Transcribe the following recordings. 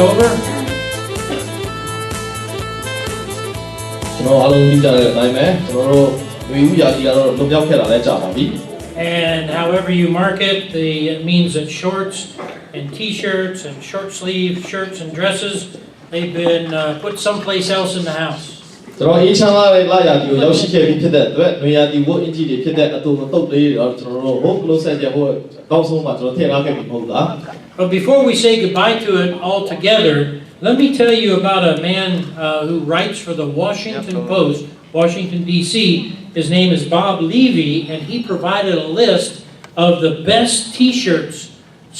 over. ကျွန်တော်အားလုံးသိကြတဲ့အတိုင်းပဲကျွန်တော်တို့လူဦးရာကြီးကတော့လွန်မြောက်ခဲ့တာလည်းကြာပါပြီ And however you mark it, it means that shorts and t-shirts and short sleeve shirts and dresses, they've been put someplace else in the house. ကျွန်တော်အေးချမ်းလာတဲ့လာရာကြီးကိုရောက်ရှိခဲ့ပြီးဖြစ်တဲ့အတွက်နေရာဒီဝတ်အင်ဂျီတွေဖြစ်တဲ့အတူတုတ်လေးတွေတော့ကျွန်တော်တို့ဟို closet ရဲ့ဟိုတောင်းဆုံးမှာကျွန်တော်ထည့်ထားခဲ့ပြီမဟုတ်လား But before we say goodbye to it altogether, let me tell you about a man who writes for the Washington Post, Washington, D.C. His name is Bob Levy, and he provided a list of the best T-shirts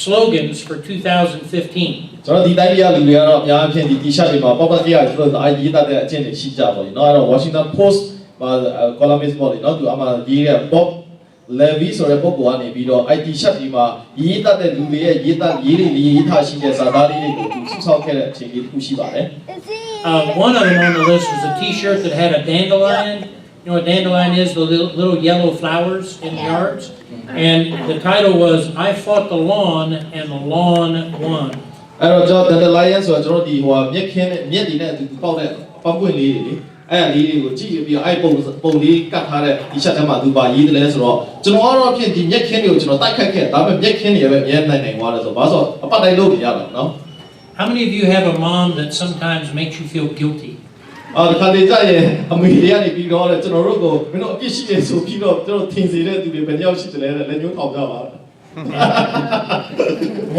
slogans for 2015. ကျွန်တော်ဒီတိုင်းပြည်လူတွေကတော့အများအပြားဒီ T-shirt တွေမှာပေါက်ပေါက်ကြီးရကျွန်တော်အားရေးတတ်တဲ့အကျင့်တွေရှိကြပါလိမ့်เนาะအဲ့တော့ Washington Post မှာ columnist ပေါ့လေเนาะသူအမှရေးတဲ့ Bob Levy ဆိုတဲ့ပုဂ္ဂိုလ်ကနေပြီးတော့ IT shirt ဒီမှာရေးတတ်တဲ့လူတွေရဲ့ရေးထားရှိတဲ့စာသားလေးတွေကိုသူစုဆောင်းခဲ့တဲ့အချိန်လေးတစ်ခုရှိပါတယ် One of them on the list was a T-shirt that had a dandelion. You know what dandelion is? The little yellow flowers in the yards. And the title was "I Fought the Lawn and the Lawn Won." အဲ့တော့ကျွန်တော် dandelion ဆိုတော့ကျွန်တော်ဒီဟိုမြက်ခင်းနဲ့မြက်ဒီနဲ့သူပေါက်တဲ့ပတ်ပွင့်လေးတွေလေအဲ့ဒီလေးတွေကိုကြည့်ပြီးတော့အဲ့ပုံလေးကတ်ထားတဲ့ T-shirt ထဲမှာသူပါရေးတယ်လဲဆိုတော့ကျွန်တော်ကတော့ဖြစ်ဒီမြက်ခင်းတွေကိုကျွန်တော်တိုက်ခတ်ခဲ့ဒါပေမဲ့မြက်ခင်းတွေပဲအများနိုင်သွားတယ်ဆိုတော့ဘာလို့အပတ်တိုင်းလုပ်နေရတာနော် How many of you have a mom that sometimes makes you feel guilty? ဒီခါလေးကြရင်အမေတွေကနေပြီးတော့ကျွန်တော်တို့ကိုမင်းတို့အပြစ်ရှိတယ်ဆိုပြီးတော့ကျွန်တော်ထင်စေတဲ့သူတွေဘယ်နှယောက်ရှိတယ်လဲလက်ညှိုးထောင်ကြပါ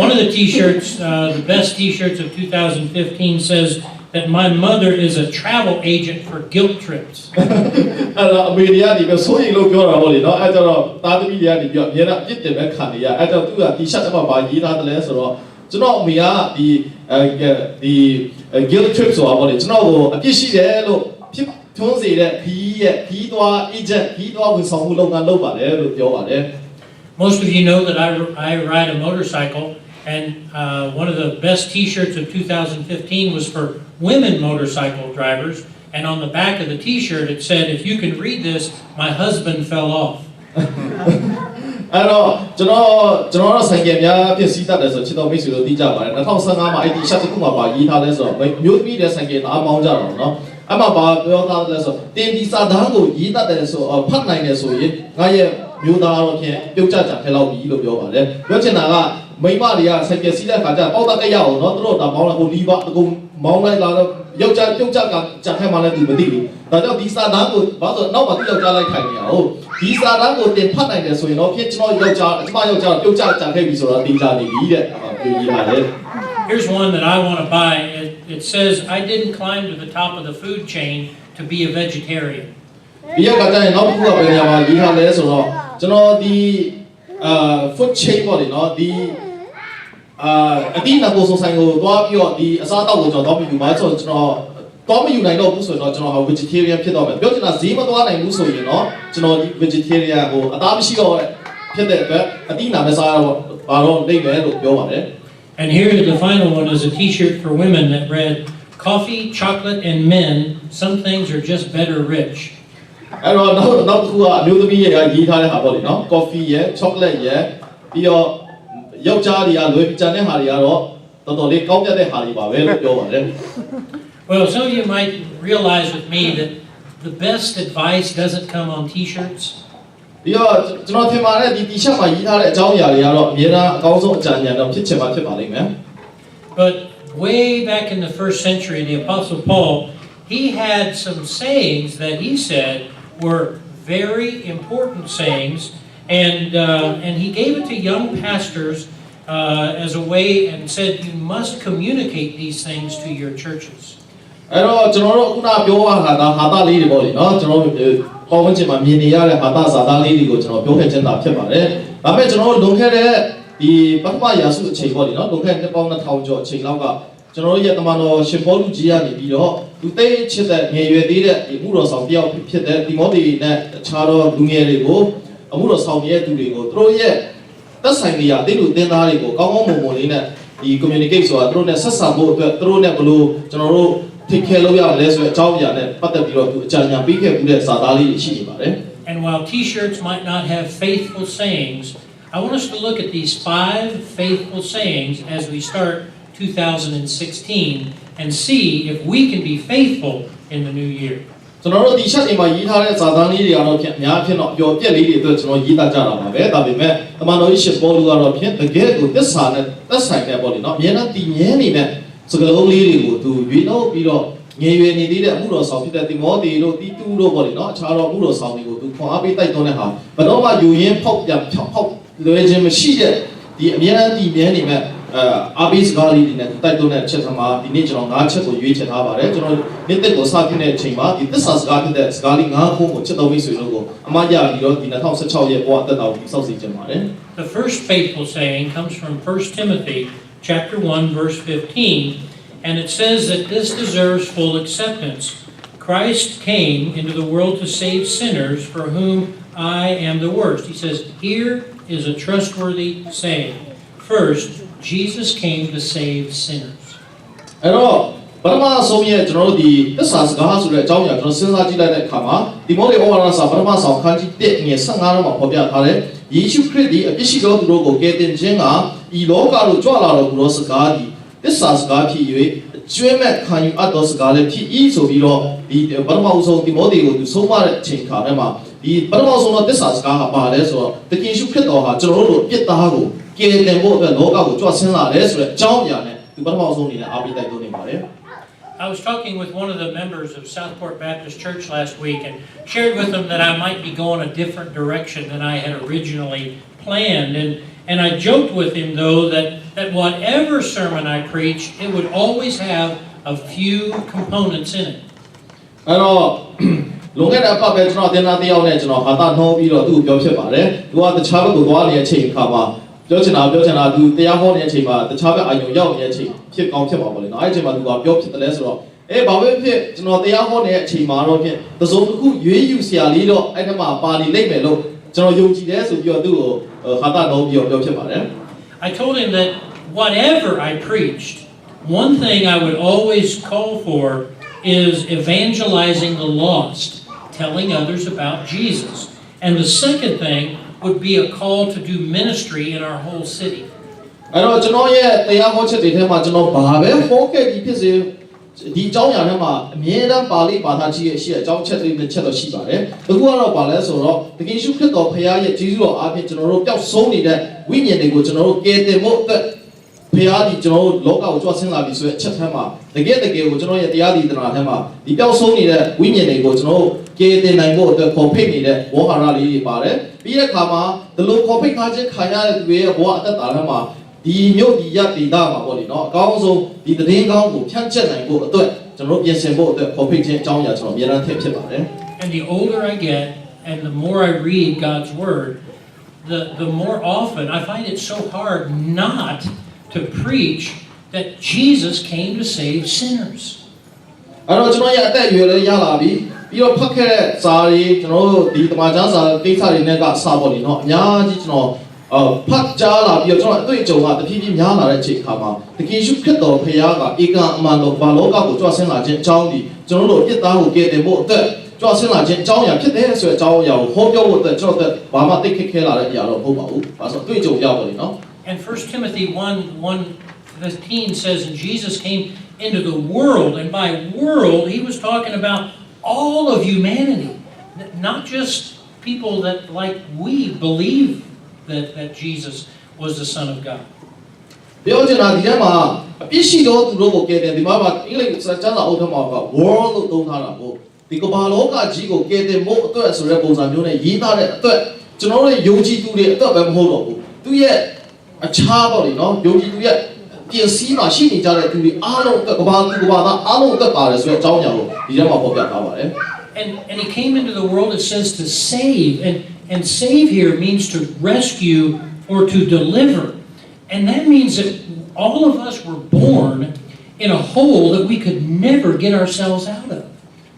One of the T-shirts, the best T-shirts of 2015 says that my mother is a travel agent for guilt trips. အဲ့တော့အမေတွေကနေပြီးဆိုရင်လို့ပြောတာပေါ့လေနော်အဲ့ကျတော့သားသမီးတွေကနေပြီးတော့အများအပြစ်တင်မဲ့ခံနေရအဲ့တော့သူက T-shirt မှာပါရေးထားတယ်လဲဆိုတော့ကျွန်တော်အမေကဒီ guilt trip ဆိုတာပေါ့လေကျွန်တော်ကိုအပြစ်ရှိတယ်လို့ဖြစ်ထွန်းစေတဲ့ခီးသွား agent ခီးသွားဝန်ဆောင်မှုလုပ်ငန်းလုပ်ပါတယ်လို့ပြောပါတယ် Most of you know that I ride a motorcycle, and one of the best T-shirts of 2015 was for women motorcycle drivers, and on the back of the T-shirt it said, "If you can read this, my husband fell off." အဲ့တော့ကျွန်တော်ဆိုင်ကယ်များဖြစ်စည်းတတ်တယ်ဆိုချစ်တော်မိတ်ဆွေတို့သိကြပါတယ်2015မှာအဲ့ဒီ shirt တစ်ခုမှာပါရေးထားလဲဆိုတော့မျိုးသမီးတဲ့ဆိုင်ကယ်အားမောင်းကြတော့နော်အဲ့မှာပါပြောထားတယ်ဆိုတင်ဒီစာသားကိုရေးတတ်တယ်ဆိုဖတ်နိုင်တယ်ဆိုရင်ငါရဲ့မျိုးသားတော့ဖြင့်ပြုတ်ကြကြခဲလောက်ပြီလို့ပြောပါတယ်ပြောချင်တာကမိမတွေကဆိုင်ကယ်စီးတဲ့ခါကျပေါက်တတ်ကြရအောင်နော်သူတို့ဒါမောင်းလာကိုလီးပါအကုန်မောင်းလိုက်လာတော့ယောက်ျားပြုတ်ကြကကြခဲမှလည်းသူမသိဘူးဒါကြောင့်ဒီစာသားကိုဘာလို့နောက်မှသူယောက်ျားလိုက်ထိုင်နေရအောင်ဒီစာသားကိုတင်ဖတ်နိုင်တယ်ဆိုရင်တော့ဖြစ်ကျွန်တော်ယောက်ျားအကျမယောက်ျားပြုတ်ကြကြခဲ့ပြီဆိုတော့ဒီကြနေပြီတဲ့ပြောရေးပါတယ် Here's one that I want to buy. It says, "I didn't climb to the top of the food chain to be a vegetarian." ဒီရောက်ကကြရင်နောက်တစ်ခုကဘယ်နေရာမှာရေးထားလဲဆိုတော့ကျွန်တော်ဒီ food chain ပေါ့လေနော်ဒီအတိအနကိုဆိုင်ကိုတွားပြီးတော့ဒီအစားအသောက်ကိုကျွန်တော်တော့ပြီးပါဆိုတော့ကျွန်တော်တော့မယူနိုင်တော့ဘူးဆိုတော့ကျွန်တော် vegetarian ဖြစ်တော့မယ်ပြောချင်တာဈေးမသွားနိုင်ဘူးဆိုရင်တော့ကျွန်တော်ဒီ vegetarian ကိုအသားမရှိတော့ဖြစ်တဲ့အတွက်အတိအနပဲစားရတော့ဘာတော့လိမ့်မယ်လို့ပြောပါတယ် And here the final one is a T-shirt for women that read, "Coffee, chocolate, and men. Some things are just better rich." အဲ့တော့နောက်တစ်ခုကအမျိုးသမီးရဲ့ရေးထားတဲ့ဟာပေါ့လေနော် coffee ရဲ့ chocolate ရဲ့ပြီးတော့ယောက်ျားတွေကလွယ်ပြီးကြတဲ့ဟာတွေကတော့တော်တော်လေးကောင်းပြတဲ့ဟာတွေပါပဲလို့ပြောပါတယ် Well, some of you might realize with me that the best advice doesn't come on T-shirts. ပြီးတော့ကျွန်တော်ထင်ပါတယ်ဒီ T-shirt မှာရေးထားတဲ့အကြောင်းအရာတွေကတော့အများအားအကောင်းဆုံးအကြံဉာဏ်တော့ဖြစ်ချင်မှဖြစ်ပါလိမ့်မယ် But way back in the first century, the Apostle Paul, he had some sayings that he said were very important sayings, and he gave it to young pastors as a way and said, "You must communicate these things to your churches." အဲ့တော့ကျွန်တော်တို့ခုနပြောရတာဟာတာလေးတွေပေါ့လေနော်ကျွန်တော်တို့ပေါ်ဝင်ချင်မှာမြင်နေရတဲ့ဟာတာစာသားလေးတွေကိုကျွန်တော်ပြောခဲ့ချင်တာဖြစ်ပါတယ်ဒါပေမဲ့ကျွန်တော်တို့လွန်ခဲ့တဲ့ဒီပထမရာစုအချိန်ပေါ့လေနော်လွန်ခဲ့တဲ့ပေါင်း2000ကျော်အချိန်လောက်ကကျွန်တော်တို့ရဲ့တမန်တော်ရှင်ပေါလုကြီးကနေပြီးတော့သူသိချစ်တဲ့ငယ်ရွယ်သေးတဲ့ဒီမှုတော်ဆောင်တယောက်ဖြစ်တဲ့ဒီမောသေနဲ့အခြားသောလူငယ်တွေကိုအမှုတော်ဆောင်ရဲ့သူတွေကိုသူတို့ရဲ့သက်ဆိုင်နေရအသိလူသင်သားတွေကိုကောင်းကောင်းမွန်မွန်လေးနဲ့ဒီ communicate ဆိုတာသူတို့နဲ့ဆက်ဆံဖို့အတွက်သူတို့နဲ့ဘယ်လိုကျွန်တော်တို့ take care လုပ်ရလဲဆိုတဲ့အကြောင်းအရာနဲ့ပတ်သက်ပြီးတော့သူအကြံဉာဏ်ပေးခဲ့မှုတဲ့စာသားလေးတွေရှိနေပါတယ် And while T-shirts might not have faithful sayings, I want us to look at these 5 faithful sayings as we start 2016 and see if we can be faithful in the new year. ကျွန်တော်တို့ဒီချက်အိမ်မှာရေးထားတဲ့ဇာတ်လေးတွေကတော့ဖြင့်အများဖြင့်တော့ပျော်ပြက်လေးတွေအတွက်ကျွန်တော်ရေးသားကြတာပါပဲဒါပေမဲ့တမန်တော်ကြီးရှင်ပေါလုကတော့ဖြင့်တကယ်ကိုသစ္စာနဲ့သက်ဆိုင်တဲ့ပေါ့လေနော်အများနဲ့တည်မြဲနေတဲ့စကားလုံးလေးတွေကိုသူရွေးနှုတ်ပြီးတော့ငယ်ရွယ်နေသေးတဲ့အမှုတော်ဆောင်ဖြစ်တဲ့တိမောသေတို့တီတူတို့ပေါ့လေနော်အခြားသောအမှုတော်ဆောင်တွေကိုသူခွန်အားပေးတိုက်တွန်းတဲ့ဟာဘယ်တော့မှယူရင်းဖောက်ပြန်ဖောက်လွယ်ခြင်းမရှိတဲ့ဒီအများနဲ့တည်မြဲနေတဲ့အာဘိစကားလေးတွေနဲ့တိုက်တွန်းတဲ့ချက်ထမှာဒီနေ့ကျွန်တော်၅ချက်ကိုရွေးချယ်ထားပါတယ်ကျွန်တော်နေ့တက်ကိုစတင်တဲ့အချိန်မှာဒီသစ္စာစကားဖြစ်တဲ့စကားလေး၅ခုကိုချက်တော်မိတ်ဆွေတို့ကိုအမှားရပြီးတော့ဒီ2016ရဲ့ဘဝအသက်တာကိုစောင့်စီခြင်းပါတယ် The first faithful saying comes from 1 Timothy chapter 1 verse 15, and it says that this deserves full acceptance. Christ came into the world to save sinners, for whom I am the worst. He says, here is a trustworthy saying. First, Jesus came to save sinners. အဲ့တော့ပထမဆုံးရဲ့ကျွန်တော်တို့ဒီသစ္စာစကားဆိုတဲ့အကြောင်းအရာကျွန်တော်စဉ်းစားကြည့်လိုက်တဲ့အခါမှာဒီမောလေဩဝါဒစာပထမဆောင်ခန်းကြီး1ငယ်15ထဲမှာဖော်ပြထားတဲ့ယေရှုခရစ်ဒီအပြစ်ရှိသောသူတို့ကိုကယ်တင်ခြင်းကဤလောကသို့ကြွလာတော်မူသောစကားသည်သစ္စာစကားဖြစ်၍ကျွမ်းမဲ့ခံယူအပ်သောစကားလည်းဖြစ်၏ဆိုပြီးတော့ဒီပထမဆုံးဒီမောလေကိုသူဆုံးမတဲ့အချိန်ခါထဲမှာဒီပထမဆုံးသောသစ္စာစကားဟာပါလဲဆိုတော့တကယ်ရှုခရစ်တော်ဟာကျွန်တော်တို့အပြစ်သားကိုကယ်တင်ဖို့အတွက်လောကကိုကြွဆင်းလာတယ်ဆိုတဲ့အကြောင်းအရာနဲ့ဒီပထမဆုံးအနေနဲ့အားပေးတိုက်တွန်းနေပါတယ် I was talking with one of the members of Southport Baptist Church last week and shared with them that I might be going a different direction than I had originally planned. And I joked with him, though, that whatever sermon I preached, it would always have a few components in it. အဲ့တော့လုံခဲ့တဲ့အပတ်ပဲကျွန်တော်တင်သားတယောက်နဲ့ကျွန်တော်ဟာတာနှောပြီးတော့သူ့ကိုပြောဖြစ်ပါတယ်သူကတခြားဘက်ကိုသွားနေတဲ့အချိန်ခါမှာပြောချင်တာသူတရားဟောနေတဲ့အချိန်မှာတခြားဘက်အာယုံရောက်နေတဲ့အချိန်ဖြစ်ကောင်းဖြစ်ပါပါလေနော်အဲ့ဒီအချိန်မှာသူကပြောဖြစ်တယ်လဲဆိုတော့ဘာပဲဖြစ်ကျွန်တော်တရားဟောနေတဲ့အချိန်မှာတော့ဖြင့်သစုံတစ်ခုရွေးယူစရာလေးတော့အဲ့ဒီမှာပါနေလိမ့်မယ်လို့ကျွန်တော်ယုံကြည်တယ်ဆိုပြီးတော့သူ့ကိုဟာတာနှောပြီးတော့ပြောဖြစ်ပါတယ် I told him that whatever I preached, one thing I would always call for is evangelizing the lost, telling others about Jesus. And the second thing would be a call to do ministry in our whole city. အဲ့တော့ကျွန်တော်ရဲ့တရားဟောချက်တွေထဲမှာကျွန်တော်ဘာပဲဟောခဲ့ပြီးဖြစ်စေဒီအကြောင်းအရာထဲမှာအမြဲတမ်းပါဠိဘာသာကြီးရဲ့ရှိတဲ့အကြောင်းချက်တွေနဲ့ချက်တော့ရှိပါတယ်။အခုကတော့ဘာလဲဆိုတော့တကယ်ရှုခရစ်တော်ဖခင်ရဲ့ဂျေဇုတော်အားဖြင့်ကျွန်တော်တို့ပျောက်ဆုံးနေတဲ့ဝိညာဉ်တွေကိုကျွန်တော်တို့ကယ်တင်ဖို့အတွက်ဖခင်ဒီကျွန်တော်တို့လောကကိုကြွဆင်းလာပြီဆိုတဲ့အချက်ထဲမှာတကယ်ကိုကျွန်တော်ရဲ့တရားဒီတနာထဲမှာဒီပျောက်ဆုံးနေတဲ့ဝိညာဉ်တွေကိုကျွန်တော်တို့ကယ်တင်နိုင်ဖို့အတွက်ခေါ်ဖိတ်နေတဲ့ဝေါဟာရလေးတွေပါတယ်။ပြီးတဲ့အခါမှာဒီလိုခေါ်ဖိတ်ထားခြင်းခံရတဲ့သူတွေရဲ့ဘဝအသက်တာထဲမှာဒီမြို့ဒီရဒေတာမှာပေါ့လေနော်အကောင်းဆုံးဒီသတင်းကောင်းကိုဖြန့်ကျက်နိုင်ဖို့အတွက်ကျွန်တော်ပြင်ဆင်ဖို့အတွက်ခေါ်ဖိတ်ခြင်းအကြောင်းအရာကျွန်တော်အများအားထည့်ဖြစ်ပါတယ် And the older I get and the more I read God's word, the more often I find it so hard not to preach that Jesus came to save sinners. အဲ့တော့ကျွန်တော်ရဲ့အသက်အရွယ်လည်းရလာပြီပြီးတော့ဖတ်ခဲ့တဲ့စာတွေကျွန်တော်တို့ဒီတမန်ကျမ်းစာကိစ္စတွေနဲ့ကစပေါ့လေနော်အများကြီးကျွန်တော်ဖတ်ကြားလာပြီးတော့ကျွန်တော်အတွေ့အကြုံကတဖြည်းဖြည်းများလာတဲ့အချိန်ခါမှာတကယ်ရှုခရစ်တော်ဖခင်ကဧကအမှန်တော်ဘာလောကကိုကြွဆင်းလာခြင်းအကြောင်းဒီကျွန်တော်တို့အပြစ်သားကိုကယ်တင်ဖို့အတွက်ကြွဆင်းလာခြင်းအကြောင်းအရာဖြစ်တဲ့ဆိုတဲ့အကြောင်းအရာကိုဟောပြောဖို့အတွက်ကျွန်တော်တို့ဘာမှသိခက်ခဲလာတဲ့အရာတော့မဟုတ်ပါဘူး။ဒါဆိုအတွေ့အကြုံရပါလိမ့်နော် And 1 Timothy 1:15 says, and Jesus came into the world, and by world he was talking about all of humanity, not just people that like we believe that Jesus was the Son of God. ပြောချင်တာဒီထဲမှာအပြစ်ရှိသောသူတို့ကိုကယ်တင်ဒီမှာအင်္ဂလိပ်စာကျမ်းစာအုပ်ထဲမှာက world လို့သုံးထားတာကိုဒီကမ္ဘာလောကကြီးကိုကယ်တင်ဖို့အတွက်ဆိုတဲ့ပုံစံမျိုးနဲ့ရေးသားတဲ့အတွက်ကျွန်တော်တို့ယုံကြည်သူတွေအတွက်ပဲမဟုတ်တော့ဘူးသူရဲ့အခြားပေါ့လေနော်ယုံကြည်သူရဲ့ပြင်စည်းမှာရှိနေကြတဲ့သူတွေအားလုံးအတွက်ကမ္ဘာသားအားလုံးအတွက်ပါတယ်ဆိုတဲ့အကြောင်းအရာကိုဒီထဲမှာဖော်ပြထားပါတယ် And he came into the world, it says, to save. And save here means to rescue or to deliver. And that means that all of us were born in a hole that we could never get ourselves out of.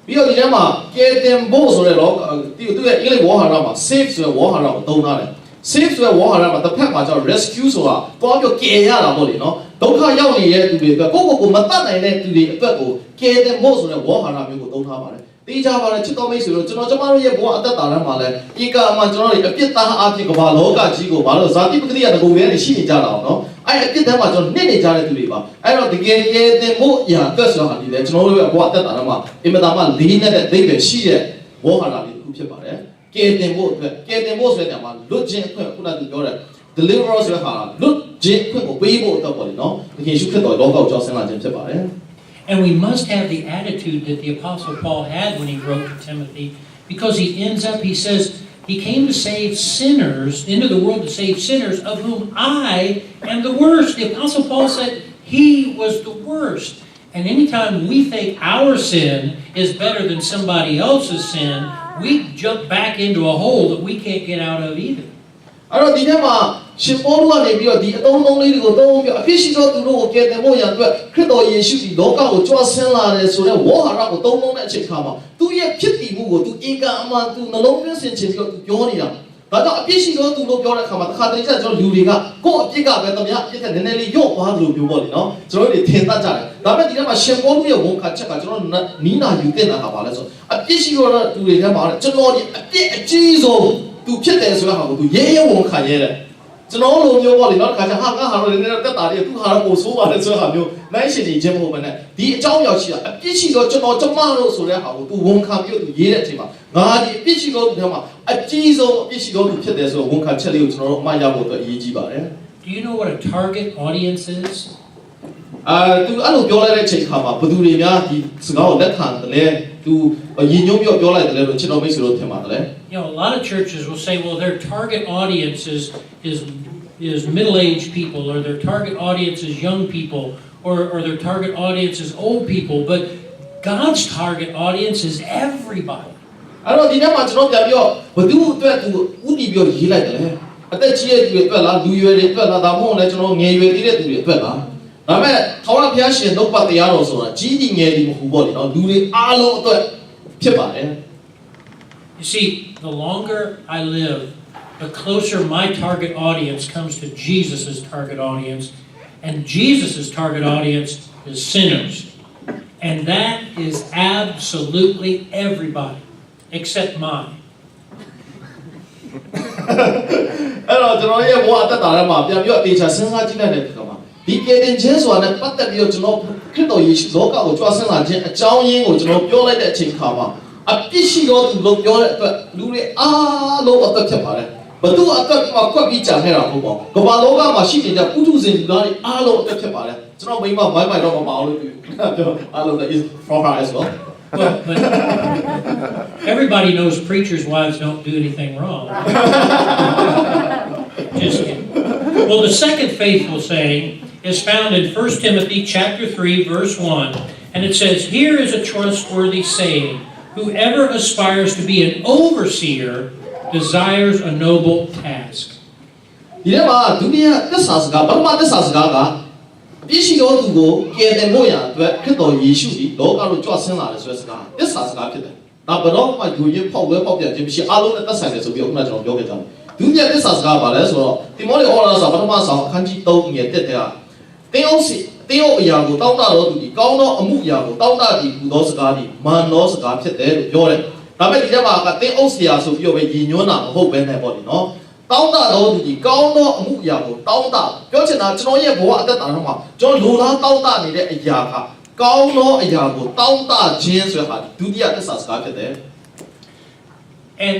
ပြီးတော့ဒီထဲမှာကယ်တင်ဖို့ဆိုတဲ့လောကသူရဲ့အင်္ဂလိပ်ဝေါ်ဟာရမှာ save ဆိုတဲ့ဝေါ်ဟာရကိုသုံးထားတယ် save ဆိုတဲ့ဝေါ်ဟာရမှာတစ်ဖက်မှာကျတော့ rescue ဆိုတာတွားပြီးကယ်ရတာပေါ့လေနော်ဒုက္ခရောက်နေတဲ့သူတွေအတွက်ကိုမတတ်နိုင်တဲ့သူတွေအတွက်ကိုကယ်တင်ဖို့ဆိုတဲ့ဝေါ်ဟာရမျိုးကိုသုံးထားပါတယ်တေးကြပါလေချစ်တော်မိတ်ဆွေတို့ကျွန်တော်တို့ရဲ့ဘဝအသက်တာထဲမှာလည်းဧကအမှန်ကျွန်တော်တို့အပြစ်သားအဖြစ်ကမ္ဘာလောကကြီးကိုဘာလို့ဇာတိပဂတိရတကူပဲရှိနေကြတာအောင်နော် အဲ့အပြစ်တမ်းမှာကျွန်တော်နှစ်နေကြတဲ့သူတွေပါအဲ့တော့တကယ်ကဲတင်ဖို့အရာအတွက်ဆိုဟာဒီလေကျွန်တော်တို့ရဲ့ဘဝတက်တာတော့မှအင်မတန်မှလေးနဲ့တဲ့အသေးပဲရှိတဲ့ဝေါ်ဟာလာလေးတစ်ခုဖြစ်ပါတယ်ကဲတင်ဖို့အတွက်ကဲတင်ဖို့ဆိုတဲ့နေရာမှာလွတ်ခြင်းအခွင့်ခုနကပြောတဲ့ deliverer ဆိုတဲ့ဟာလွတ်ခြင်းအခွင့်ကိုပေးဖို့အတွက်ပေါ့လေနော်တကယ်ရှိဖြစ်တော်လောကကိုကြောက်ဆင်းလာခြင်းဖြစ်ပါတယ် And we must have the attitude that the Apostle Paul had when he wrote to Timothy, because he ends up, he says, he came to save sinners, into the world to save sinners, of whom I am the worst. The Apostle Paul said he was the worst. And anytime we think our sin is better than somebody else's sin, we jump back into a hole that we can't get out of either. အဲ့တော့ဒီထဲမှာရှင်ပေါလုကနေပြီးတော့ဒီအသုံးလုံးလေးတွေကိုသုံးပြီးအဖြစ်ရှိသောသူတို့ကိုကယ်တင်ဖို့ရန်အတွက်ခရစ်တော်ယေရှုဒီလောကကိုကြွဆင်းလာတယ်ဆိုတဲ့ဝေါ်ဟာရကိုသုံးလုံးတဲ့အချိန်ခါမှာသူ့ရဲ့ဖြစ်တည်မှုကိုသူဧကအမှန်သူနှလုံးသွင်းဆင်ခြင်ပြီးတော့သူပြောနေတာဒါကြောင့်အဖြစ်ရှိသောသူလို့ပြောတဲ့အခါမှာတစ်ခါတလေကျကျွန်တော်လူတွေကကိုယ့်အပြစ်ကပဲတမယအပြစ်ကနည်းနည်းလေးညော့သွားသလိုပြောပေါ့လေနော်ကျွန်တော်တို့ထင်တတ်ကြတယ်ဒါပေမဲ့ဒီထဲမှာရှင်ပေါလုရဲ့ဝန်ခံချက်ကကျွန်တော်နီးနာယူတင်တာပါလဲဆိုအပြစ်ရှိသောသူတွေထဲမှာကျွန်တော်ဒီအပြစ်အကြီးဆုံးသူဖြစ်တယ်ဆိုတဲ့ဟာကိုသူရဲရဲဝန်ခံရဲတယ်ကျွန်တော်လိုမျိုးပေါ့လေနော်တခါကျဟာငါဟာတော့လည်းတက်တာတွေသူဟာတော့ပို့ဆိုးပါတယ်ဆိုတဲ့ဟာမျိုးနိုင်ရှင်နေခြင်းမဟုတ်ဘဲနဲ့ဒီအကြောင်းအရာရှိတာအပြစ်ရှိတော့ကျွန်တော်ကျမတို့ဆိုတဲ့ဟာကိုသူဝန်ခံပြီးသူရေးတဲ့အချိန်မှာငါဒီအပြစ်ရှိတော့ဒီထဲမှာအကြီးဆုံးအပြစ်ရှိတော့သူဖြစ်တယ်ဆိုတော့ဝန်ခံချက်လေးကိုကျွန်တော်တို့အမှားရဖို့အတွက်အရေးကြီးပါတယ် Do you know what a target audience is? သူအဲ့လိုပြောလိုက်တဲ့အချိန်ခါမှာဘယ်သူတွေများဒီစကားကိုလက်ခံတယ်လဲသူရည်ညွှန်းပြီးပြောလိုက်တယ်လဲလို့ကျွန်တော်မိတ်ဆွေတို့ထင်ပါတယ် You know, a lot of churches will say, well, their target audience is middle-aged people, or their target audience is young people, or their target audience is old people. But God's target audience is everybody. အဲ့တော့ဒီနေ့မှာကျွန်တော်ပြန်ပြီးတော့ဘယ်သူအတွက်သူဥတီပြီးရေးလိုက်တယ်လဲအသက်ကြီးတဲ့သူတွေအတွက်လားလူရွယ်တွေအတွက်လားဒါမှမဟုတ်လဲကျွန်တော်ငယ်ရွယ်သေးတဲ့သူတွေအတွက်လားဒါပေမဲ့ထာဝရဘုရားရှင်နှုတ်ပတ်တရားတော်ဆိုတာကြီးကြီးငယ်ကြီးမဟုတ်ပေါ့လေနော်လူတွေအားလုံးအတွက်ဖြစ်ပါတယ် You see, the longer I live, the closer my target audience comes to Jesus' target audience, and Jesus' target audience is sinners. And that is absolutely everybody, except mine. အဲ့တော့ကျွန်တော်ရဲ့ဘဝအသက်တာထဲမှာပြန်ပြီးတော့တေချာစဉ်းစားကြည့်လိုက်တဲ့အခါမှာဒီကယ်တင်ခြင်းဆိုတာနဲ့ပတ်သက်ပြီးတော့ကျွန်တော်ခရစ်တော်ယေရှုလောကကိုကြွဆင်းလာခြင်းအကြောင်းရင်းကိုကျွန်တော်ပြောလိုက်တဲ့အချိန်ခါမှာအပြစ်ရှိသောသူလို့ပြောတဲ့အတွက်လူတွေအားလုံးအသက်ဖြစ်ပါတယ်ဘသူအတွက်မှာကွက်ပြီးကြာနေတာမဟုတ်ပါဘူးကမ္ဘာလောကမှာရှိနေတဲ့ပုထုဇဉ်လူသားတွေအားလုံးအသက်ဖြစ်ပါတယ်ကျွန်တော်မိမမိုင်းတော့မအောင်လို့ပြောအားလုံး is from her as well Well, but everybody knows preachers' wives don't do anything wrong. Just kidding. Well, the second faithful saying is found in 1 Timothy chapter 3, verse 1. And it says, here is a trustworthy saying, whoever aspires to be an overseer desires a noble task. ဒီထဲမှာဒုတိယသစ္စာစကားပထမသစ္စာစကားကပြည့်ရှိသောသူကိုကယ်တင်ဖို့ရန်အတွက်ခရစ်တော်ယေရှုဒီလောကကိုကြွဆင်းလာတယ်ဆိုတဲ့စကားသစ္စာစကားဖြစ်တယ်။ဒါဘယ်တော့မှယူရင်းဖောက်လွဲဖောက်ပြန်ခြင်းမရှိအားလုံးနဲ့သက်ဆိုင်တယ်ဆိုပြီးခုနကကျွန်တော်ပြောခဲ့ကြတယ်။ဒုတိယသစ္စာစကားပါလဲဆိုတော့တိမောသေဩဝါဒစာပထမဆောင်အခန်းကြီး3ငယ်1တဲ့တင်းအောင်အရာကိုတောင်းတတော်သူဒီကောင်းသောအမှုအရာကိုတောင်းတသည်ဟူသောစကားဒီမန်သောစကားဖြစ်တယ်လို့ပြောတယ်။ဒါပေမဲ့ဒီထဲမှာကတင်းအောင်ဆရာဆိုပြီးတော့ပဲရည်ညွှန်းတာမဟုတ်ဘဲနဲ့ပေါ့ဒီနော်။တောင်းတတော်သူကြီးကောင်းသောအမှုအရာကိုတောင်းတပြောချင်တာကျွန်တော်ရဲ့ဘဝအသက်တာထဲမှာကျွန်တော်လိုလားတောင်းတနေတဲ့အရာကကောင်းသောအရာကိုတောင်းတခြင်းဆိုတဲ့ဟာဒုတိယသစ္စာစကားဖြစ်တယ် And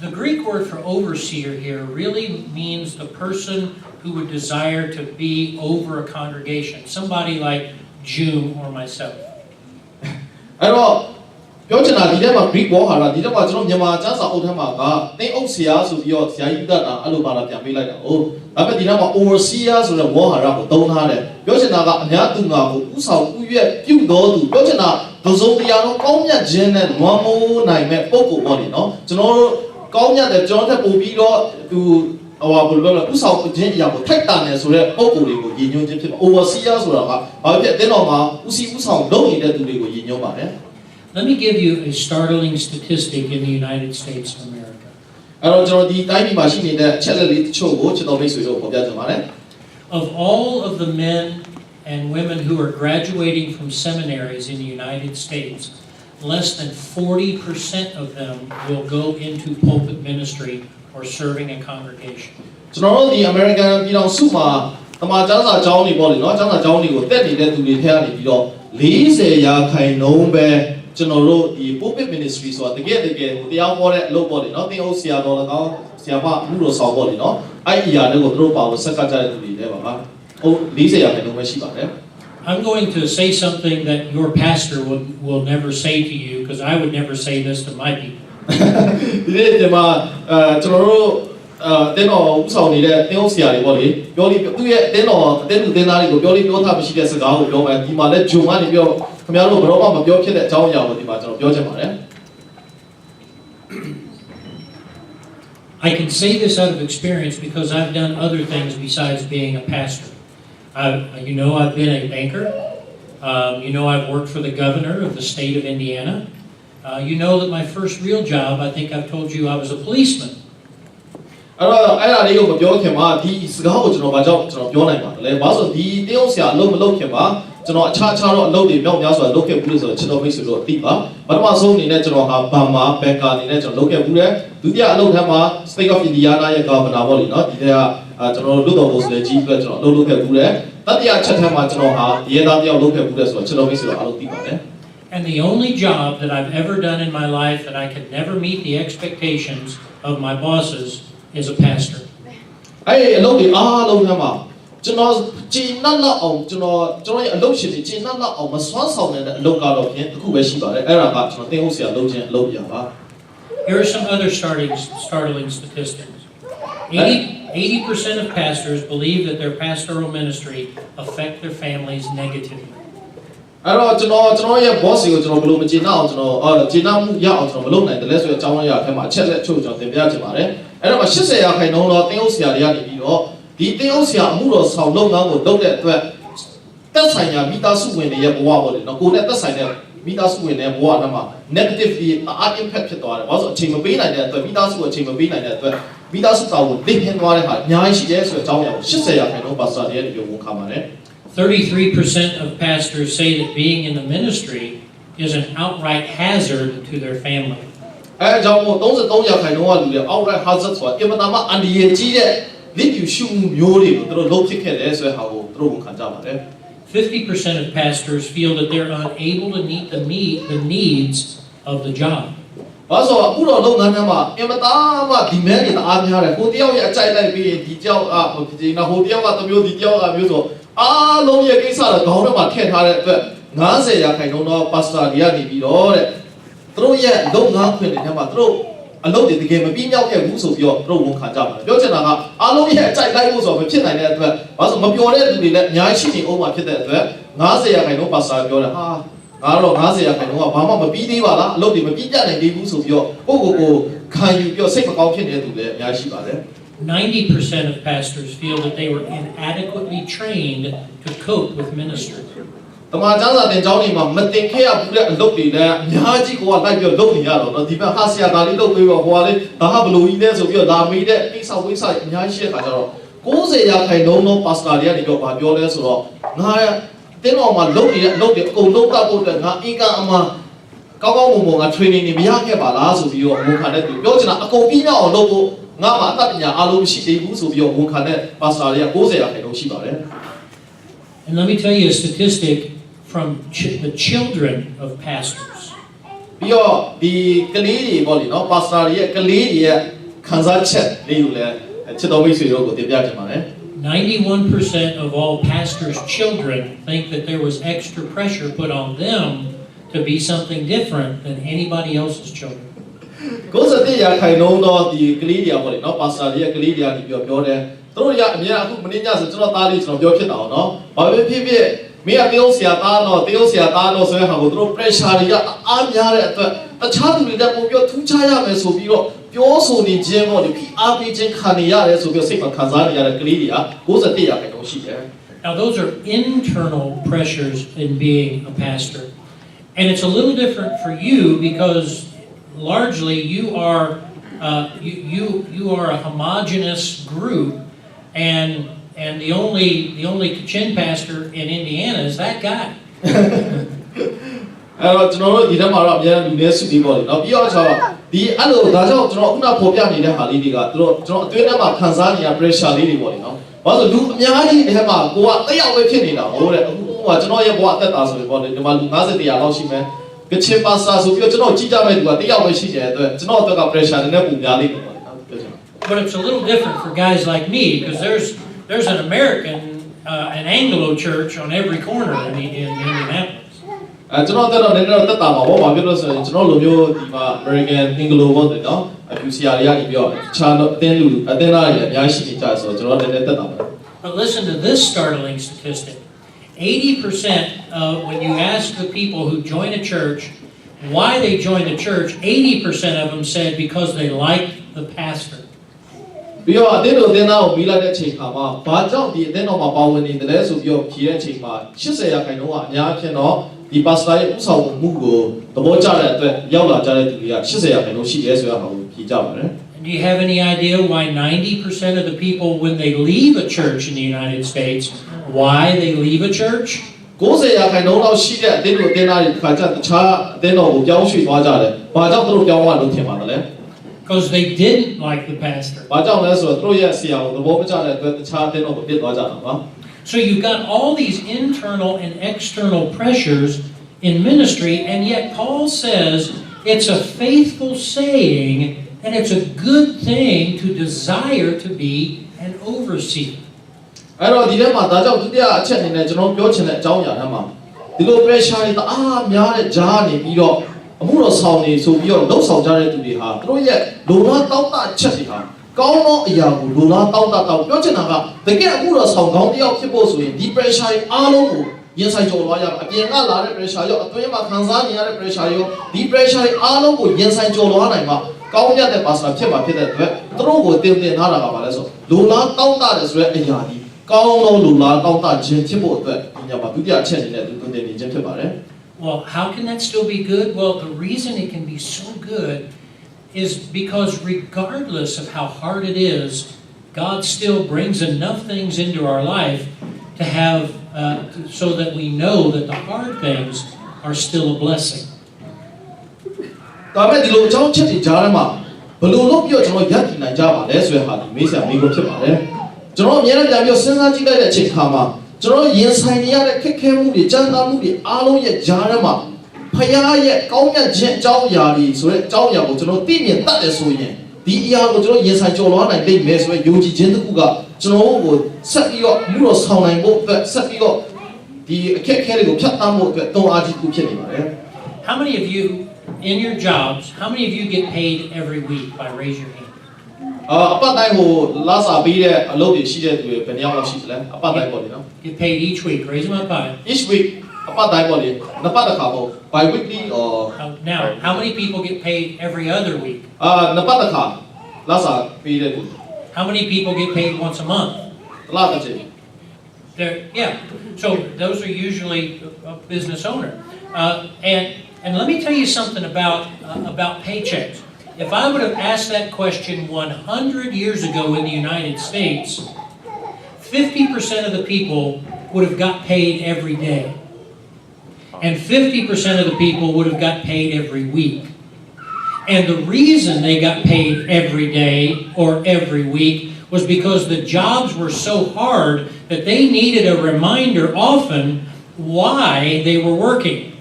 the Greek word for overseer here really means the person who would desire to be over a congregation, somebody like June or myself. အဲ့တော့ပြောချင်တာဒီထဲမှာ Greek word ဟာဒီထဲမှာကျွန်တော်မြန်မာကျမ်းစာအုပ်ထဲမှာကတင်းအုပ်ဆရာဆိုပြီးတော့ဆရာကြီးတက်တာအဲ့လိုပါလာပြန်ပေးလိုက်တာဟုတ်ဒါပေမဲ့ဒီထဲမှာ overseer ဆိုတဲ့ word ဟာကိုသုံးထားတယ်ပြောချင်တာကအများသူငါကိုဥဆောင်ဥရွက်ပြုတော်သူပြောချင်တာဒုစုံတရားတော်ကောင်းမြတ်ခြင်းနဲ့လွန်မိုးနိုင်မဲ့ပုံကိုပေါ့လေနော်ကျွန်တော်တို့ကောင်းမြတ်တဲ့ကျွန်တော်တက်ပို့ပြီးတော့သူဟိုဘယ်လိုလဲဥဆောင်ခြင်းအရာကိုထိုက်တန်တယ်ဆိုတဲ့ပုံကိုတွေကိုရည်ညွှန်းခြင်းဖြစ်ပါ overseer ဆိုတာကဘာဖြစ်တဲ့တော့မှာဥဆောင်လုပ်နေတဲ့သူတွေကိုရည်ညွှန်းပါတယ် Let me give you a startling statistic in the United States of America. အဲ့တော့ကျွန်တော်ဒီတိုင်းပြည်မှာရှိနေတဲ့အချက်လက်လေးတချို့ကိုကျွန်တော်မိတ်ဆွေတို့ပေါ်ပြချင်ပါတယ် Of all of the men and women who are graduating from seminaries in the United States, less than 40% of them will go into pulpit ministry or serving a congregation. ကျွန်တော်တို့ဒီ American ပြည်တော်စုမှာ တမန်ကျမ်းစာအကြောင်းတွေပေါ့လေနော်ကျမ်းစာအကြောင်းတွေကိုတက်နေတဲ့သူတွေထဲကနေပြီးတော့40ရာခိုင်နှုန်းပဲကျွန်တော်တို့ဒီ pulpit ministry ဆိုတာတကယ်ဟိုတရားဟောတဲ့အလုပ်ပေါ့လေနော်သင်ဟုတ်ဆရာတော်၎င်းဆရာမမှုတော်ဆောင်ပေါ့လေနော်အဲ့ဒီအရာတွေကိုသူတို့ပါလို့ဆက်ကကြတဲ့သူတွေလည်းပါပါဟုတ်40ရာခိုင်နှုန်းပဲရှိပါတယ် I'm going to say something that your pastor will never say to you because I would never say this to my people. ဒီနေ့ဒီမှာကျွန်တော်တို့တင်းတော်ဥဆောင်နေတဲ့တင်းဟုတ်ဆရာတွေပေါ့လေပြောလိသူ့ရဲ့တင်းတော်တင်းသူတင်းသားတွေကိုပြောလိပြောထားမရှိတဲ့စကားကိုပြောမယ်ဒီမှာလည်းဂျုံကနေပြောခင်ဗျားတို့ဘယ်တော့မှမပြောဖြစ်တဲ့အကြောင်းအရာကိုဒီမှာကျွန်တော်ပြောချင်ပါတယ် I can say this out of experience because I've done other things besides being a pastor. I've been a banker. I've worked for the governor of the state of Indiana. You know that my first real job, I think I've told you, I was a policeman. အဲ့ဒါလေးကိုမပြောခင်မှာဒီစကားကိုကျွန်တော်ပြောနိုင်ပါတယ်လေဘာလို့ဒီတင်းအောင်ဆရာအလုပ်မလုပ်ခင်မှာကျွန်တော်အခြားတော့အလုပ်တွေမြောက်များစွာလုပ်ခဲ့ဘူးလို့ဆိုတော့ကျွန်တော်မိတ်ဆွေတို့အသိပါပထမဆုံးအနေနဲ့ကျွန်တော်ဟာဘာမာဘန်ကာအနေနဲ့ကျွန်တော်လုပ်ခဲ့ဘူးတယ်ဒုတိယအလုပ်ထမ်းမှာ State of Indiana ရဲ့ Governor ပေါ့လေနော်ဒီထဲကကျွန်တော်တို့လွတ်တော်ကိုယ်စားလှယ်ကြီးအတွက်ကျွန်တော်လုပ်ခဲ့ဘူးတယ်တတိယချက်ထမ်းမှာကျွန်တော်ဟာရဲသားတယောက်လုပ်ခဲ့ဘူးတယ်ဆိုတော့ကျွန်တော်မိတ်ဆွေတို့အားလုံးသိပါတယ် And the only job that I've ever done in my life that I could never meet the expectations of my bosses is a pastor. အဲ့အလုပ်တွေအားလုံးထမ်းမှာကျွန်တော်ဂျင်းနတ်လောက်အောင်ကျွန်တော်ရဲ့အလုပ်ရှင်တွေဂျင်းနတ်လောက်အောင်မစွမ်းဆောင်တဲ့အလုပ်ကတော့ဖြင့်တစ်ခုပဲရှိပါတယ်အဲ့ဒါကကျွန်တော်တင်းဟုတ်ဆရာလုပ်ခြင်းအလုပ်ပြပါ Here are some other startling statistics. 80% of pastors believe that their pastoral ministry affect their families negatively. အဲ့တော့ကျွန်တော်ရဲ့ boss ကိုကျွန်တော်ဘယ်လိုမကျေနပ်အောင်ကျွန်တော်ကျေနပ်မှုရအောင်ကျွန်တော်မလုပ်နိုင်တယ်လဲဆိုတဲ့အကြောင်းအရာအထက်မှာအချက်လက်အချို့ကျွန်တော်သင်ပြချင်ပါတယ်အဲ့တော့80ရာခိုင်နှုန်းတော့တင်းဟုတ်ဆရာတွေကနေပြီးတော့ဒီတင်းဟုတ်ဆရာအမှုတော်ဆောင်လုပ်ငန်းကိုလုပ်တဲ့အတွက်သက်ဆိုင်ရာမိသားစုဝင်တွေရဲ့ဘဝပေါ့လေနော်ကိုယ်နဲ့သက်ဆိုင်တဲ့မိသားစုဝင်တွေဘဝအမှာ negatively impact ဖြစ်သွားတယ်ဘာလို့အချိန်မပေးနိုင်တဲ့အတွက်မိသားစုကိုအချိန်မပေးနိုင်တဲ့အတွက်မိသားစုတော်ကိုလိမ့်ခင်းသွားတဲ့ဟာအများကြီးရှိတယ်ဆိုတဲ့အကြောင်းအရာကို80ရာခိုင်နှုန်းပါစတာတွေရဲ့ပြောဝန်ခံပါတယ် 33% of pastors say that being in the ministry is an outright hazard to their family. အဲကြောင့်မို့33ရာခိုင်နှုန်းကလူတွေ outright hazard ဆိုတာအင်မတန်မှအန္တရာယ်ကြီးတဲ့လိကျူရှုမှုမျိုးတွေကိုသူတို့လုပ်ဖြစ်ခဲ့တယ်ဆိုတဲ့ဟာကိုသူတို့ဝန်ခံကြပါတယ် 50% of pastors feel that they're unable to meet the needs of the job. ဘာလို့အခုတော့လုပ်ငန်းထဲမှာအင်မတန်မှ demand တွေအားများတယ်ကိုတယောက်ရဲ့အကြိုက်လိုက်ပြီးဒီတယောက်ကဒီဟိုတယောက်ကတစ်မျိုးဒီတယောက်ကမျိုးဆိုအားလုံးရဲ့ကိစ္စတော့ခေါင်းထဲမှာထည့်ထားတဲ့အတွက်90ရာခိုင်နှုန်းတော့ pastor တွေကနေပြီးတော့တဲ့သူတို့ရဲ့လုပ်ငန်းခွင်တွေထဲမှာသူတို့အလုပ်တွေတကယ်မပြီးမြောက်ခဲ့ဘူးဆိုပြီးတော့သူတို့ဝန်ခံကြပါတယ်ပြောချင်တာကအားလုံးရဲ့အကြိုက်လိုက်ဖို့ဆိုတော့မဖြစ်နိုင်တဲ့အတွက်ဘာလို့မပြောတဲ့လူတွေလည်းအများကြီးရှိနေအောင်မှာဖြစ်တဲ့အတွက်90ရာခိုင်နှုန်း pastor ပြောတယ်ဟာငါတော့90ရာခိုင်နှုန်းကဘာမှမပြီးသေးပါလားအလုပ်တွေမပြီးပြတ်နိုင်သေးဘူးဆိုပြီးတော့ကိုခံယူပြီးတော့စိတ်မကောင်းဖြစ်နေတဲ့သူလည်းအများကြီးရှိပါတယ် 90% of pastors feel that they were inadequately trained to cope with ministry. တမန်ကျမ်းစာသင်ကျောင်းတွေမှာမတင်ခဲ့ရဘူးတဲ့အလုပ်တွေလည်းအများကြီးကိုကလိုက်ပြီးလုပ်နေရတော့နော်ဒီဘက်ဟာဆရာသားလေးလုပ်ပြီးတော့ဟိုကလေးဒါဟာဘလိုကြီးလဲဆိုပြီးတော့လာမေးတဲ့အိဆောက်ဝိဆောက်အများကြီးရှိတဲ့ခါကျတော့90ရာခိုင်နှုန်းသောပါစတာတွေကနေပြောပြောလဲဆိုတော့ငါတင်းတော်မှာလုပ်နေတဲ့အလုပ်တွေအကုန်လုံးတတ်ဖို့အတွက်ငါအင်ကန်အမှကောင်းမွန်ငါ training တွေမရခဲ့ပါလားဆိုပြီးတော့ဝန်ခံတဲ့သူပြောချင်တာအကုန်ပြီးမြောက်အောင်လုပ်ဖို့ငါမှာအတတ်ပညာအားလုံးမရှိသေးဘူးဆိုပြီးတော့ဝန်ခံတဲ့ပါစတာတွေက90ရာခိုင်နှုန်းရှိပါတယ် And let me tell you a statistic from the children of pastors. ပြီးတော့ဒီကလေးတွေပေါ့လေနော်ပါစတာတွေရဲ့ကလေးတွေရဲ့ခံစားချက်လေးကိုလည်းချစ်တော်မိတ်ဆွေတို့ကိုတင်ပြချင်ပါတယ် 91% of all pastors' children think that there was extra pressure put on them to be something different than anybody else's children. 91ရာခိုင်နှုန်းသောဒီကလေးတွေပေါ့လေနော်ပါစတာတွေရဲ့ကလေးတွေကနေပြောတယ်သူတို့ကအများအခုမင်းညဆိုကျွန်တော်သားလေးကျွန်တော်ပြောဖြစ်တာအောင်နော်ဘာပဲဖြစ်ဖြစ်မင်းကတေးအောင်ဆရာသားတော့တေးအောင်ဆရာသားတော့ဆိုတဲ့ဟာကိုသူတို့ pressure တွေကအားများတဲ့အတွက်တခြားသူတွေတက်ပို့ပြောထူးခြားရမယ်ဆိုပြီးတော့ပြောဆိုနေခြင်းပေါ့လေဖိအားပေးခြင်းခံနေရတယ်ဆိုပြီးစိတ်မှာခံစားနေရတဲ့ကလေးတွေက91ရာခိုင်နှုန်းရှိတယ် Now those are internal pressures in being a pastor. And it's a little different for you because largely you are a homogeneous group and the only Kachin pastor in Indiana is that guy. အဲ့တော့ကျွန်တော်တို့ဒီထဲမှာတော့အများကြီးလူတွေစုပြီးပေါ့လေနော်ပြီးတော့ဆိုတော့ဒီအဲ့လိုဒါကြောင့်ကျွန်တော်ခုနပေါ်ပြနေတဲ့ဟာလေးတွေကသူတို့ကျွန်တော်အတွင်းထဲမှာခံစားနေရ pressure လေးတွေပေါ့လေနော် ဘာလို့လူအများကြီးတဲ့မှာကိုကတက်ရောက်ပဲဖြစ်နေတာဟုတ်တဲ့အခုကကျွန်တော်ရဲ့ဘဝအသက်တာဆိုရင်ပေါ့လေဒီမှာလူ50 100လောက်ရှိမယ်ကချင်ပါစာဆိုပြီးတော့ကျွန်တော်ကြည့်ကြမဲ့သူကတက်ရောက်ပဲရှိတဲ့အတွက်ကျွန်တော်အတွက်က pressure နဲ့ပုံများလေးပေါ့လေပြောချင်တာ But it's a little different for guys like me because there's an American, an Anglo church on every corner in Indianapolis. ကျွန်တော်တော့နည်းနည်းတော့တက်တာပါဘောဘာဖြစ်လို့ဆိုရင်ကျွန်တော်လိုမျိုးဒီမှာ American Anglo ပေါ့တယ်နော်အခုဆရာတွေကနေပြီးတော့ခြားတော့အတင်းလူအတင်းသားတွေအများရှိနေကြဆိုတော့ကျွန်တော်နည်းနည်းတက်တာပါ But listen to this startling statistic. 80% of when you ask the people who join a church why they join the church, 80% of them said because they like the pastor. ပြီးတော့အတင်းတို့အတင်းသားကိုပြီးလိုက်တဲ့အချိန်ခါမှာဘာကြောင့်ဒီအတင်းတော်မှာပါဝင်နေတယ်လဲဆိုပြီးတော့ဖြေတဲ့အချိန်မှာ80%ကအများအဖြစ်တော့ဒီပါစတာရဲ့ဥဆောင်မှုကိုသဘောကျတဲ့အတွက်ရောက်လာကြတဲ့သူတွေက80%ရှိတယ်ဆိုရအောင်ဖြေကြပါတယ် Do you have any idea why 90% of the people when they leave a church in the United States, why they leave a church? 90%လောက်ရှိတဲ့အတင်းတို့အတင်းသားတွေခါကျတခြားအတင်းတော်ကိုပြောင်းရွှေ့သွားကြတယ်။ဘာကြောင့်သူတို့ပြောင်းသွားလို့ထင်ပါတယ်လဲ Because they didn't like the pastor. ။ဘာကြောင့်လဲဆိုတော့သူတို့ရဲ့ဆရာကိုသဘောမကျတဲ့အတွက်တခြားအတင်းတော်ကိုပြစ်သွားကြတာပါ So you've got all these internal and external pressures in ministry, and yet Paul says it's a faithful saying and it's a good thing to desire to be an overseer. အဲ့တော့ဒီထဲမှာဒါကြောင့်ဒုတိယအချက်အနေနဲ့ကျွန်တော်ပြောချင်တဲ့အကြောင်းအရာထဲမှာဒီလို pressure တွေတအားများတဲ့ဂျားနေပြီးတော့အမှုတော်ဆောင်နေဆိုပြီးတော့လှုပ်ဆောင်ကြတဲ့သူတွေဟာသူတို့ရဲ့လုံလောက်တောင်းတချက်တွေဟာကောင်းသောအရာကိုလုံလောက်တောင်းတတောင်းပြောချင်တာကတကယ်အမှုတော်ဆောင်ကောင်းတယောက်ဖြစ်ဖို့ဆိုရင်ဒီ pressure တွေအားလုံးကိုရင်ဆိုင်ကျော်လွှားရမယ်အပြင်ကလာတဲ့ pressure ရောအတွင်းမှာခံစားနေရတဲ့ pressure ရောဒီ pressure တွေအားလုံးကိုရင်ဆိုင်ကျော်လွှားနိုင်မှာကောင်းမြတ်တဲ့ pastor ဖြစ်မှာဖြစ်တဲ့အတွက်သူတို့ကိုတင်ထားတာကဘာလဲဆိုလုံလောက်တောင်းတတယ်ဆိုတဲ့အရာဒီကောင်းသောလူလားတောင်းတခြင်းဖြစ်ဖို့အတွက်ဒီညမှာဒုတိယအချက်အနေနဲ့သူတင်နေခြင်းဖြစ်ပါတယ် Well, how can that still be good? Well, the reason it can be so good is because regardless of how hard it is, God still brings enough things into our life to have, so that we know that the hard things are still a blessing. ဒါပေမဲ့ဒီလိုအကြောင်းချက်တွေကြားထဲမှာဘယ်လိုလုပ်ပြီးတော့ကျွန်တော်ရည်တည်နိုင်ကြပါလဲဆိုတဲ့ဟာဒီမေးစရာမေးခွန်းဖြစ်ပါတယ်ကျွန်တော်အများနဲ့ပြန်ပြီးစဉ်းစားကြည့်လိုက်တဲ့အချိန်ခါမှာကျွန်တော်ရင်ဆိုင်နေရတဲ့ခက်ခဲမှုတွေကြမ်းတမ်းမှုတွေအားလုံးရဲ့ကြားထဲမှာဖခင်ရဲ့ကောင်းမြတ်ခြင်းအကြောင်းအရာတွေဆိုတဲ့အကြောင်းအရာကိုကျွန်တော်သိမြင်တတ်တယ်ဆိုရင်ဒီအရာကိုကျွန်တော်ရင်ဆိုင်ကျော်လွှားနိုင်လိမ့်မယ်ဆိုတဲ့ယုံကြည်ခြင်းတစ်ခုကကျွန်တော်ကိုဆက်ပြီးတော့မှုတော်ဆောင်နိုင်ဖို့အတွက်ဆက်ပြီးတော့ဒီအခက်အခဲတွေကိုဖြတ်သန်းဖို့အတွက်တွန်းအားကြီးတစ်ခုဖြစ်နေပါတယ် How many of you in your jobs, how many of you get paid every week? By raise your hand. အပတ်တိုင်းကိုလာစာပေးတဲ့အလုပ်တွေရှိတဲ့သူတွေဘယ်နှယောက်လောက်ရှိသလဲအပတ်တိုင်းပေါ့လေနော် Get paid each week. Raise them up high. each week အပတ်တိုင်းပေါ့လေနှစ်ပတ်တစ်ခါပေါ့ bi weekly or Now, how many people get paid every other week? နှစ်ပတ်တစ်ခါလာစာပေးတဲ့သူ How many people get paid once a month? တစ်လားတစ်ချိန် Yeah. So those are usually a business owner. And let me tell you something about paychecks. If I would have asked that question 100 years ago in the United States, 50% of the people would have got paid every day. And 50% of the people would have got paid every week. And the reason they got paid every day or every week was because the jobs were so hard that they needed a reminder often why they were working.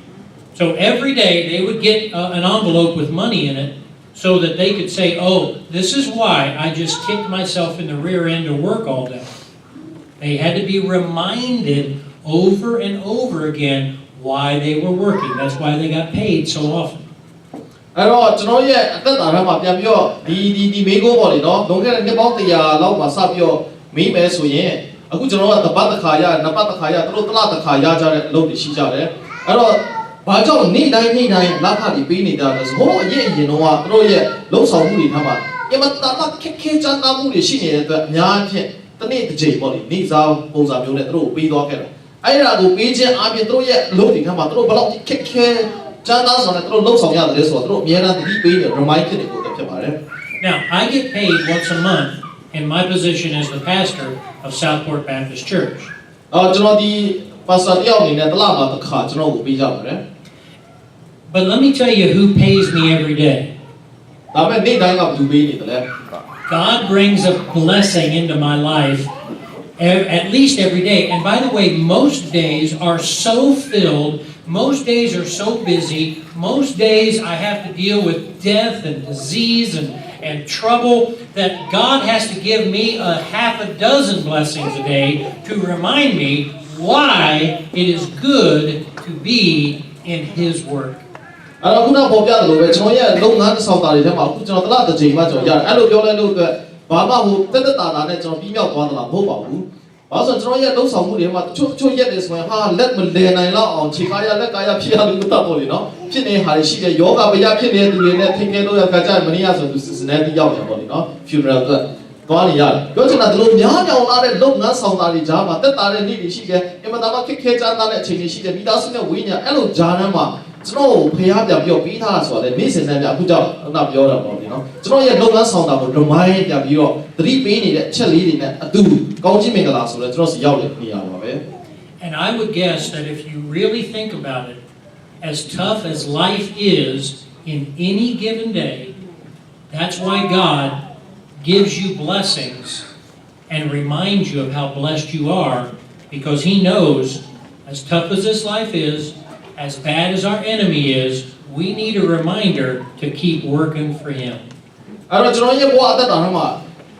So every day they would get an envelope with money in it so that they could say, oh, this is why I just kicked myself in the rear end to work all day. They had to be reminded over and over again why they were working. That's why they got paid so often. အဲ့တော့ကျွန်တော်ရဲ့အသက်တာထဲမှာပြန်ပြီးတော့ဒီမေးခွန်းပေါ့လေနော်လွန်ခဲ့တဲ့နှစ်ပေါင်း100လောက်မှာစပြီးတော့မေးမယ်ဆိုရင်အခုကျွန်တော်ကတစ်ပတ်တစ်ခါရနှစ်ပတ်တစ်ခါရသူတို့တစ်လတစ်ခါရကြတဲ့အလုပ်တွေရှိကြတယ်အဲ့တော့ဘာကြောင့်နေ့တိုင်းလက်ခတွေပေးနေကြလဲဆိုဟိုအရင်တော့ကသူတို့ရဲ့လုံဆောင်မှုတွေထမ်းမှာအမတမခက်ခဲကြမ်းတမ်းမှုတွေရှိနေတဲ့အတွက်အများကြီးတစ်နေ့တစ်ချိန်ပေါ့လေနေ့စားပုံစံမျိုးနဲ့သူတို့ပေးသွားခဲ့တယ်အဲ့ဒါကိုပေးခြင်းအပြင်သူတို့ရဲ့အလုပ်တွေထမ်းမှာသူတို့ဘယ်လောက်ခက်ခဲကြမ်းတမ်းဆောင်တဲ့သူတို့လုံဆောင်ရတယ်ဆိုတော့သူတို့အများအားသတိပေးနေ remind ဖြစ်နေဖို့ဖြစ်ပါတယ် Now, I get paid once a month in my position as the pastor of Southport Baptist Church. ကျွန်တော်ဒီ pastor တယောက်အနေနဲ့တစ်လမှာတစ်ခါကျွန်တော်ကိုပေးကြပါတယ် But let me tell you who pays me every day. ဒါပေမဲ့နေ့တိုင်းကဘယ်သူပေးနေတယ်လဲ God brings a blessing into my life at least every day. And by the way, most days are so filled, most days are so busy, most days I have to deal with death and disease and trouble that God has to give me a half a dozen blessings a day to remind me why it is good to be in His work. အဲ့တော့ခုနပေါ်ပြတယ်လို့ပဲကျွန်တော်ရဲ့လုပ်ငန်းဆောင်တာတွေထဲမှာအခုကျွန်တော်တလားတစ်ချိန်မှကျွန်တော်ရတယ်အဲ့လိုပြောလိုက်လို့အတွက်ဘာမှဟိုတက်တက်တာတာနဲ့ကျွန်တော်ပြီးမြောက်သွားတာမဟုတ်ပါဘူးဘာလို့ဆိုကျွန်တော်ရဲ့လုံဆောင်မှုတွေမှာတချို့ရက်တွေဆိုရင်ဟာလက်မလဲနိုင်လောက်အောင်ခြေကားရလက်ကားရဖြစ်ရလို့တတ်ပေါ်လေနော်ဖြစ်နေဟာရှိတဲ့ယောဂဗျာဖြစ်နေတဲ့သူတွေနဲ့ထိခဲလို့ရကြမနေ့ကဆိုသူစစ်စနေတီးရောက်တယ်ပေါ့လေနော် funeral အတွက်သွားနေရတယ်ပြောချင်တာဒီလိုများမြောင်လာတဲ့လုပ်ငန်းဆောင်တာတွေကြားမှာတက်တာတဲ့နေ့တွေရှိတယ်အင်မတန်မှခက်ခဲကြမ်းတဲ့အချိန်တွေရှိတယ်မိသားစုနဲ့ဝိညာဉ်အဲ့လိုဂျာနန်းမှာကျွန်တော်ဖျားပြပြောပြီးသားဆိုတော့နေ့စဉ်နဲ့ပြအခုကြောင့်နောက်ပြောတာပေါ့ဒီနော်ကျွန်တော်ရဲ့လုပ်ငန်းဆောင်တာကို remind ပြပြီးတော့သတိပေးနေတဲ့အချက်လေးတွေနဲ့အတူကောင်းခြင်းမင်္ဂလာဆိုတော့ကျွန်တော်စီရောက်နေရပါပဲ And I would guess that if you really think about it, as tough as life is in any given day, that's why God gives you blessings and reminds you of how blessed you are, because He knows, as tough as this life is, as bad as our enemy is, we need a reminder to keep working for Him. အဲ့တော့ကျွန်တော်ရဲ့ဘဝအသက်တာမှာ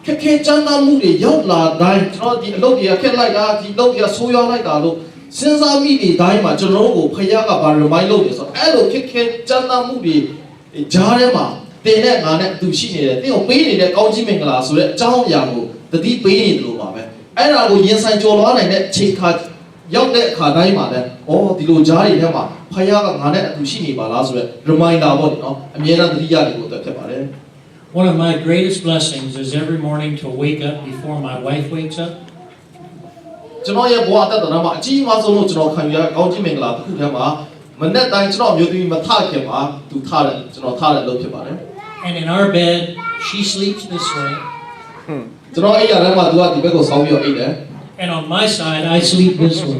ခက်ခဲကြမ်းတမ်းမှုတွေရောက်လာတိုင်းကျွန်တော်ဒီအလုပ်တွေကခက်လိုက်တာဒီအလုပ်တွေကဆိုးရွားလိုက်တာလို့စဉ်းစားမိတဲ့တိုင်းမှာကျွန်တော်တို့ကိုဖခင်ကဘာ remind လုပ်တယ်ဆိုတော့အဲ့လိုခက်ခဲကြမ်းတမ်းမှုတွေကြားထဲမှာတင်တဲ့ငါနဲ့အတူရှိနေတယ်တင်းကိုပေးနေတဲ့ကောင်းခြင်းမင်္ဂလာဆိုတဲ့အကြောင်းအရာကိုတတိပေးနေတယ်လို့ပါပဲအဲ့ဒါကိုရင်ဆိုင်ကြော်လွှားနိုင်တဲ့ချိန်ခါရောက်တဲ့အခါတိုင်းမှာလည်းဒီလိုကြားတွေထဲမှာဖခင်ကငါနဲ့အတူရှိနေပါလားဆိုတဲ့ reminder ပေါ့နော်အမြဲတမ်းသတိရတယ်ကိုအတွက်ဖြစ်ပါတယ် One of my greatest blessings is every morning to wake up before my wife wakes up. ကျွန်တော်ရဲ့ဘဝအသက်တာမှာအကြီးအမားဆုံးလို့ကျွန်တော်ခံယူရကောင်းခြင်းမင်္ဂလာတစ်ခုထဲမှာမနေ့တိုင်းကျွန်တော်မျိုးသမီးမထခင်မှာသူထားတယ်ကျွန်တော်ထားတယ်လို့ဖြစ်ပါတယ် And in our bed, she sleeps this way. ကျွန်တော်အိမ်ရထဲမှာသူကဒီဘက်ကိုဆောင်းပြီးတော့အိပ်တယ် And on my side, I sleep this way.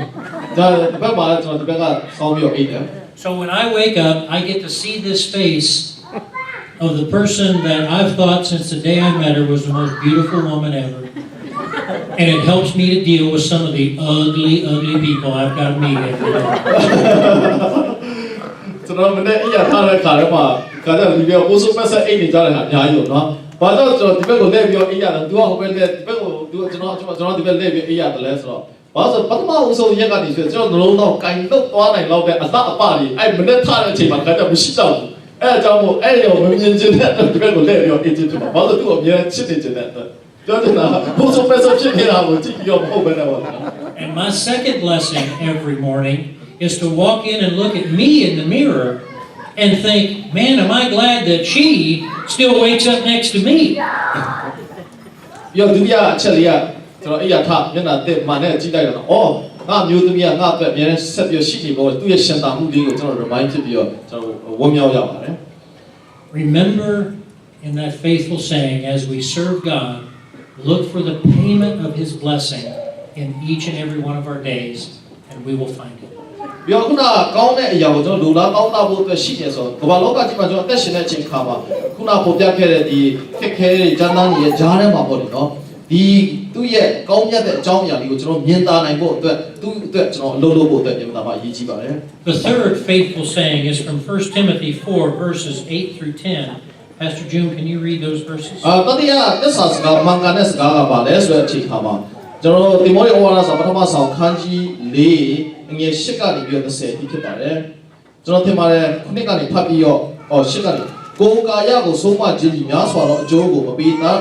ဒါဒီဘက်မှာကျွန်တော်ဒီဘက်ကဆောင်းပြီးတော့အိပ်တယ် So when I wake up, I get to see this face of the person that I've thought since the day I met her was the most beautiful woman ever. And it helps me to deal with some of the ugly, ugly people I've got to meet every day. ကျွန်တော်မနေ့အိမ်ရထားတဲ့ခါထဲမှာခါကျဒီဘက်ကိုဆိုပတ်ဆက်အိပ်နေကြတဲ့ဟာအများကြီးပေါ့နော်ဘာကြောင့်ကျွန်တော်ဒီဘက်ကိုလှည့်ပြီးတော့အိပ်ရတယ်သူကဟိုဘက်လှည့်ဒီဘက်ကိုသူကကျွန်တော်ဒီဘက်လှည့်ပြီးအိပ်ရတယ်လဲဆိုတော့ဘာလို့ပထမဦးဆုံးရက်ကနေဆိုကျွန်တော်နှလုံးသားကင်တော့သွားနိုင်လောက်တဲ့အသအပတွေအဲ့မနေ့ထားတဲ့အချိန်မှာခါကျမရှိတော့ဘူးအဲ့အကြောင်းမို့အဲ့ရောမမြင်ချင်တဲ့ဒီဘက်ကိုလှည့်ပြီးတော့အိပ်ချင်တယ်ဘာလို့သူ့ကိုအမြဲချစ်နေချင်တဲ့အတွက်ပြောချင်တာဘုဆိုပတ်ဆက်ဖြစ်နေတာကိုကြည့်ပြီးတော့မဟုတ်ဘဲနဲ့ပေါ့ And my second blessing every morning is to walk in and look at me in the mirror and think, man, am I glad that she still wakes up next to me. ပြောသူရအချက်လေးကကျွန်တော်အိယာထမျက်နှာတက်မှန်နဲ့ကြည့်လိုက်တော့ငါမျိုးသမီးကငါအတွက်အများနဲ့ဆက်ပြီးရှိနေဖို့သူ့ရဲ့ရှင်သာမှုလေးကိုကျွန်တော် remind ဖြစ်ပြီးတော့ကျွန်တော်ဝမ်းမြောက်ရပါတယ် Remember in that faithful saying, as we serve God, look for the payment of His blessing in each and every one of our days, and we will find it. ပြောခုနကောင်းတဲ့အရာကိုကျွန်တော်လူလားကောင်းတာဖို့အတွက်ရှိနေဆိုတော့ကမ္ဘာလောကကြီးမှာကျွန်တော်အသက်ရှင်တဲ့အချိန်ခါမှာခုနပေါ်ပြခဲ့တဲ့ဒီခက်ခဲတဲ့ဂျန်တန်းကြီးရဲ့ဂျားထဲမှာပေါ့လေနော်ဒီသူ့ရဲ့ကောင်းမြတ်တဲ့အကြောင်းအရာလေးကိုကျွန်တော်မြင်သာနိုင်ဖို့အတွက်သူ့အတွက်ကျွန်တော်အလုပ်လုပ်ဖို့အတွက်ပြန်လာပါအရေးကြီးပါတယ် The third faithful saying is from 1 Timothy 4, verses 8 through 10. Pastor June, can you read those verses? တတိယသစ္စာစကားမင်္ဂန်တဲ့စကားကပါလဲဆိုတဲ့အချိန်ခါမှာကျွန်တော်ဒီမော်ရီဩဝါဒစာပထမဆောင်ခန်းကြီး4ငွေ8ကနေပြီးတော့30တိဖြစ်ပါတယ်ကျွန်တော်ထင်ပါတယ်ခုနှစ်ကနေဖတ်ပြီးတော့8ကနေကိုယ်ကာယကိုဆုံးမခြင်းကြီးများစွာသောအကျိုးကိုမပေးတာ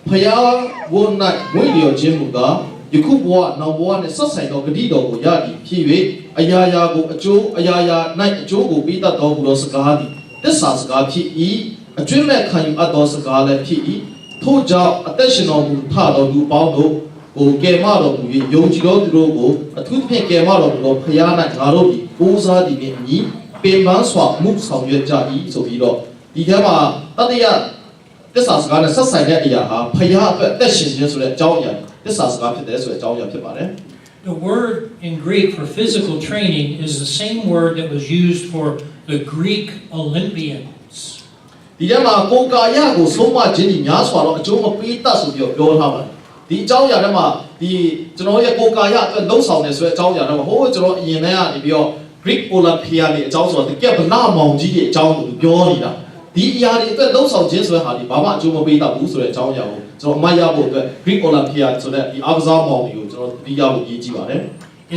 ဖျားဝုန်း၌ဝိလျော်ခြင်းမူကားယခုဘဝနောက်ဘဝနှင့်ဆက်ဆိုင်သောဂတိတော်ကိုရသည်ဖြစ်၍အရာရာကိုအကျိုးအရာရာ၌အကျိုးကိုပေးတတ်တော်မူသောစကားသည်သစ္စာစကားဖြစ်၏အကျွင့်မဲ့ခံယူအပ်သောစကားလည်းဖြစ်၏ထို့ကြောင့်အသက်ရှင်တော်မူထတော်လူပေါင်းတို့ကိုကယ်မတော်မူ၍ယုံကြည်သောသူတို့ကိုအထူးသဖြင့်ကယ်မတော်မူသောဖခင်၌ငါတို့သည်ကိုးစားသည်နှင့်အညီပင်ပန်းစွာမှုဆောင်ရွက်ကြ၏ဆိုပြီးတော့ဒီထဲမှာတတိယသစ္စာစကားနဲ့ဆက်ဆိုင်တဲ့အရာဟာဖခင်အတွက်အသက်ရှင်ခြင်းဆိုတဲ့အကြောင်းအရာသစ္စာစကားဖြစ်တယ်ဆိုတဲ့အကြောင်းအရာဖြစ်ပါတယ် The word in Greek for physical training is the same word that was used for the Greek Olympians. ဒီထဲမှာကိုယ်ကာယကိုဆုံးမခြင်းကြီးများစွာတော့အကျိုးမပေးတတ်ဆိုပြီးတော့ပြောထားပါတယ်ဒီ ဒီအကြောင်းအရာတွေမှာဒီကျွန်တော်ရဲ့ကိုယ်ကာယအတွက်လှုပ်ဆောင်နေဆိုတဲ့အကြောင်းအရာတွေမှာဟိုကျွန်တော်အရင်တည်းကနေပြီးတော့ Greek Olympia နေအကြောင်းဆိုတော့တကယ်ဗလာမောင်ကြီးရဲ့အကြောင်းကိုပြောနေတာဒီအရာတွေအတွက်လှုပ်ဆောင်ခြင်းဆိုတဲ့ဟာဒီဘာမှအကျိုးမပေးတော့ဘူးဆိုတဲ့အကြောင်းအရာကိုကျွန်တော်အမှတ်ရဖို့အတွက် Greek Olympia ဆိုတဲ့ဒီအားကစားမောင်တွေကိုကျွန်တော်ဒီရဖို့ရည်ကြည့်ပါတယ်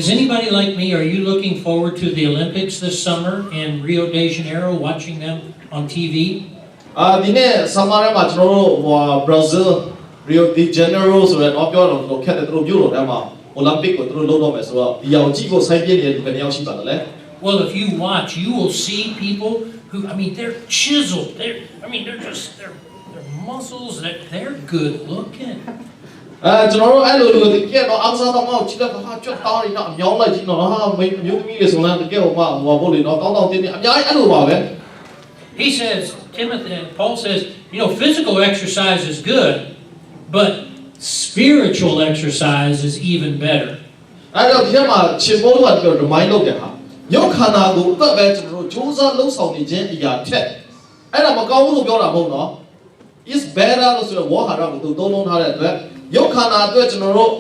Is anybody like me? Are you looking forward to the Olympics this summer in Rio de Janeiro, watching them on TV? ဒီနေ့ဆမ်မာထဲမှာကျွန်တော်တို့ဟို Brazil Rio de Janeiro ဆိုတဲ့တော့ပြောတော့ခက်တဲ့သူတို့ပြုလို့တဲ့မှာ Olympic ကိုသူတို့လုပ်တော့မယ်ဆိုတော့ဒီအောင်ကြည့်ဖို့စိုက်ပြည့်နေတဲ့လူတွေတယောက်ရှိပါတယ်လေ Well, if you watch, you will see people who, I mean, they're chiseled. They're just their muscles. They're good looking. ကျွန်တော်တို့အဲ့လိုလူတကယ်တော့အားစားတော့မဟုတ်ကြည့်တဲ့ဟာကြွတောင်းနေတော့အမြောင်းလိုက်ကြည့်တော့ဟာမျိုးသမီးတွေဆိုတော့တကယ်ဟိုမှာဟိုဘို့လေတော့တောင်းတောင်းတင်းတင်းအများကြီးအဲ့လိုပါပဲ He says, Paul says, physical exercise is good, but spiritual exercise is even better. အဲ့တော့ဒီထဲမှာရှင်ဘောကပြော remind လုပ်တဲ့ဟာရုပ်ခန္ဓာကိုအတွက်ပဲကျွန်တော်တို့စူးစမ်းလှုပ်ဆောင်နေခြင်းအရာထက်အဲ့ဒါမကောင်းဘူးလို့ပြောတာမဟုတ်နော် is better လို့ဆိုတော့ဝါဟာရကိုသူသုံးလုံးထားတဲ့အတွက်ရုပ်ခန္ဓာအတွက်ကျွန်တော်တို့